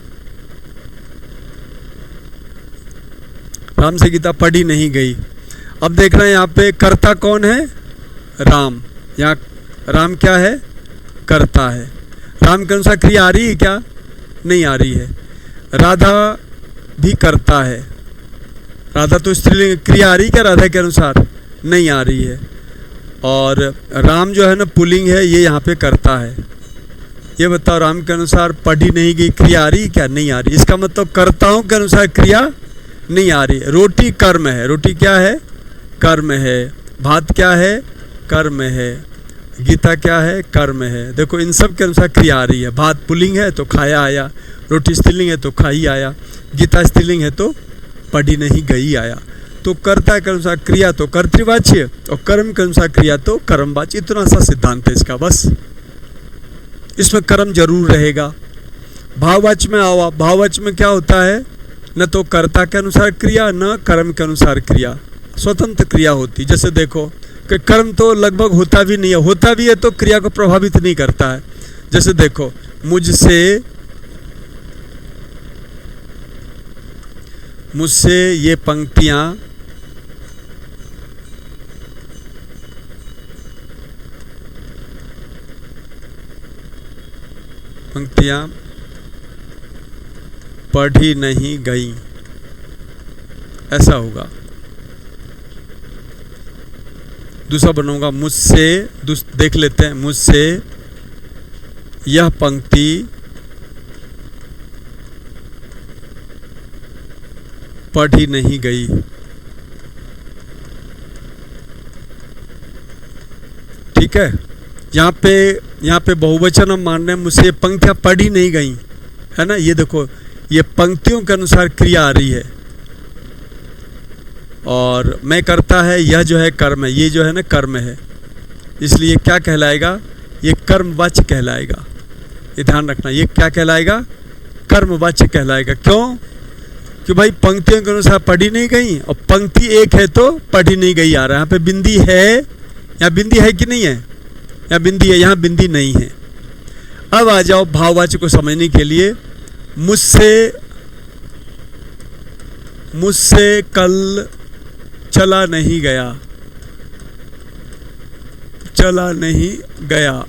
राम से गीता पढ़ी नहीं गई। अब देखना यहाँ पे कर्ता कौन है? राम। यहाँ राम क्या है? कर्ता है। राम के अनुसार क्रिया आ रही है क्या? नहीं आ रही है। राधा भी कर्ता है। राधा तो स्त्रीलिंग, क्रिया आ रही क्या राधा के अनुसार? नहीं आ रही है। और राम जो है ना पुल्लिंग है, ये यहाँ पे कर्ता है। ये बताओ राम के अनुसार पढ़ी नहीं गई, क्रिया आ रही क्या? नहीं आ रही। इसका मतलब कर्ताओं के अनुसार क्रिया नहीं आ रही। रोटी कर्म है। रोटी क्या है? कर्म है। भात क्या है? कर्म है। गीता क्या है? कर्म है। देखो इन सब के अनुसार क्रिया आ रही है। भात पुल्लिंग है तो खाया आया, रोटी स्त्रीलिंग है तो खाई आया, गीता स्त्रीलिंग है तो पढ़ी नहीं गई आया। तो कर्ता के अनुसार क्रिया तो कर्तृवाच्य और कर्म के अनुसार क्रिया तो कर्मवाच्य। इतना सा सिद्धांत है इसका, बस। इसमें कर्म जरूर रहेगा। भाववाच्य में आओ। भाववाच्य में क्या होता है? न तो कर्ता के अनुसार क्रिया, न कर्म के अनुसार क्रिया, स्वतंत्र क्रिया होती। जैसे देखो कि कर्म तो लगभग होता भी नहीं है, होता भी है तो क्रिया को प्रभावित नहीं करता है। जैसे देखो, मुझसे ये पंक्तियां पढ़ी नहीं गई, ऐसा होगा। दूसरा बनूंगा, मुझसे, देख लेते हैं, मुझसे यह पंक्ति पढ़ी नहीं गई। ठीक है। यहाँ पे बहुवचन हम मान रहे हैं, मुझसे ये पंक्तियां पढ़ी नहीं गई, है ना। ये देखो, ये पंक्तियों के अनुसार क्रिया आ रही है। और मैं करता है, यह जो है कर्म है, ये जो है ना कर्म है, इसलिए क्या कहलाएगा? ये कर्मवाच्य कहलाएगा। ये ध्यान रखना, ये क्या कहलाएगा? कर्मवाच्य कहलाएगा। क्यों? कि भाई पंक्तियों के अनुसार पढ़ी नहीं गई, और पंक्ति एक है तो पढ़ी नहीं गई आ रहा है। यहाँ पे बिंदी है, यहाँ बिंदी है कि नहीं है? यहाँ बिंदी है, यहाँ बिंदी नहीं है। अब आ जाओ भाववाच्य को समझने के लिए। मुझसे कल चला नहीं गया, चला नहीं गया।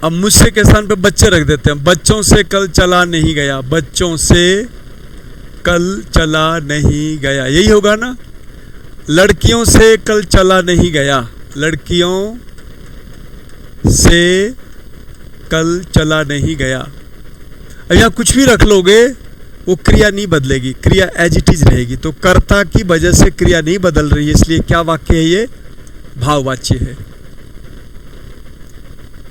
अब मुझसे के स्थान पे बच्चे रख देते हैं। बच्चों से कल चला नहीं गया, बच्चों से कल चला नहीं गया, यही होगा ना। लड़कियों से कल चला नहीं गया, लड़कियों से कल चला नहीं गया। अब यहाँ कुछ भी रख लोगे वो क्रिया नहीं बदलेगी, क्रिया एज इट इज रहेगी। तो कर्ता की वजह से क्रिया नहीं बदल रही है, इसलिए क्या वाक्य है ये? भाववाच्य है।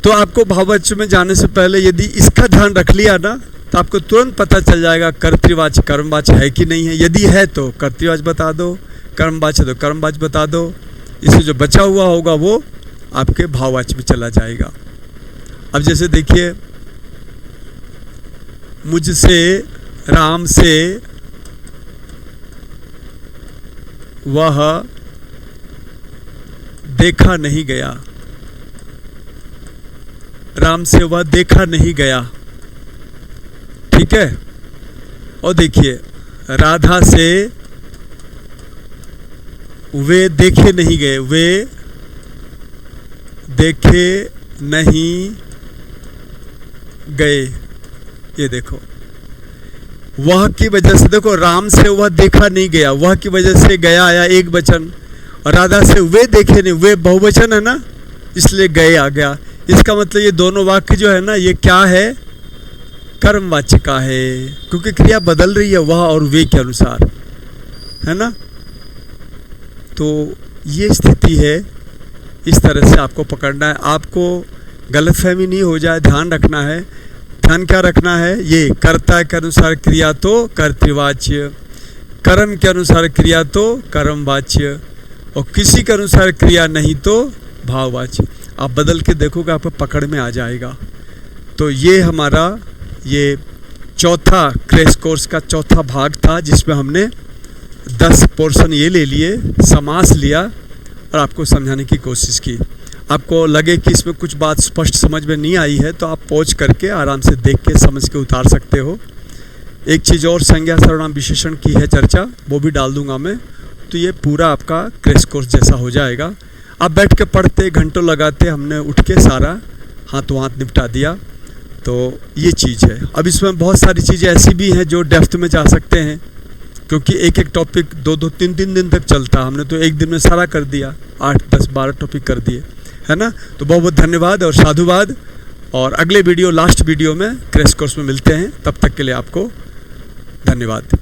तो आपको भाववाच्य में जाने से पहले यदि इसका ध्यान रख लिया ना, तो आपको तुरंत पता चल जाएगा कर्तृवाच्य कर्मवाच्य है कि नहीं है। यदि है तो कर्तृवाच्य बता दो, कर्मवाच्य तो कर्मवाच्य बता दो। इससे जो बचा हुआ होगा वो आपके भाववाच्य में चला जाएगा। अब जैसे देखिए, मुझसे राम से वह देखा नहीं गया, राम से वह देखा नहीं गया, ठीक है। और देखिए, राधा से वे देखे नहीं गए, वे देखे नहीं गए। ये देखो, वह की वजह से, देखो राम से वह देखा नहीं गया, वह की वजह से गया आया एक वचन, और राधा से वे देखे नहीं, वे बहुवचन है ना, इसलिए गए आ गया। इसका मतलब ये दोनों वाक्य जो है ना, ये क्या है? कर्मवाच्य का है, क्योंकि क्रिया बदल रही है वह और वे के अनुसार, है ना। तो ये स्थिति है, इस तरह से आपको पकड़ना है। आपको गलतफहमी नहीं हो जाए, ध्यान रखना है। ध्यान क्या रखना है? ये कर्ता के अनुसार क्रिया तो कर्तृवाच्य, कर्म के अनुसार क्रिया तो कर्मवाच्य, और किसी के अनुसार क्रिया नहीं तो भाववाच्य। आप बदल के देखोगे, आपको पकड़ में आ जाएगा। तो ये हमारा ये चौथा क्रैश कोर्स का चौथा भाग था, जिसमें हमने 10 पोर्शन ये ले लिए, समास लिया और आपको समझाने की कोशिश की। आपको लगे कि इसमें कुछ बात स्पष्ट समझ में नहीं आई है, तो आप पॉज करके आराम से देख के समझ के उतार सकते हो। एक चीज़ और, संज्ञा सर्वनाम विशेषण की है चर्चा, वो भी डाल दूंगा मैं। तो ये पूरा आपका क्रैश कोर्स जैसा हो जाएगा। आप बैठ के पढ़ते, घंटों लगाते, हमने उठ के सारा हाथों हाथ निपटा दिया। तो ये चीज़ है। अब इसमें बहुत सारी चीज़ें ऐसी भी हैं जो डेप्थ में जा सकते हैं, क्योंकि एक एक टॉपिक 2-2, 3-3 दिन तक चलता। हमने तो एक दिन में सारा कर दिया, 8, 10, 12 टॉपिक कर दिए, है ना। तो बहुत बहुत धन्यवाद और साधुवाद। और अगले वीडियो, लास्ट वीडियो में क्रैश कोर्स में मिलते हैं। तब तक के लिए आपको धन्यवाद।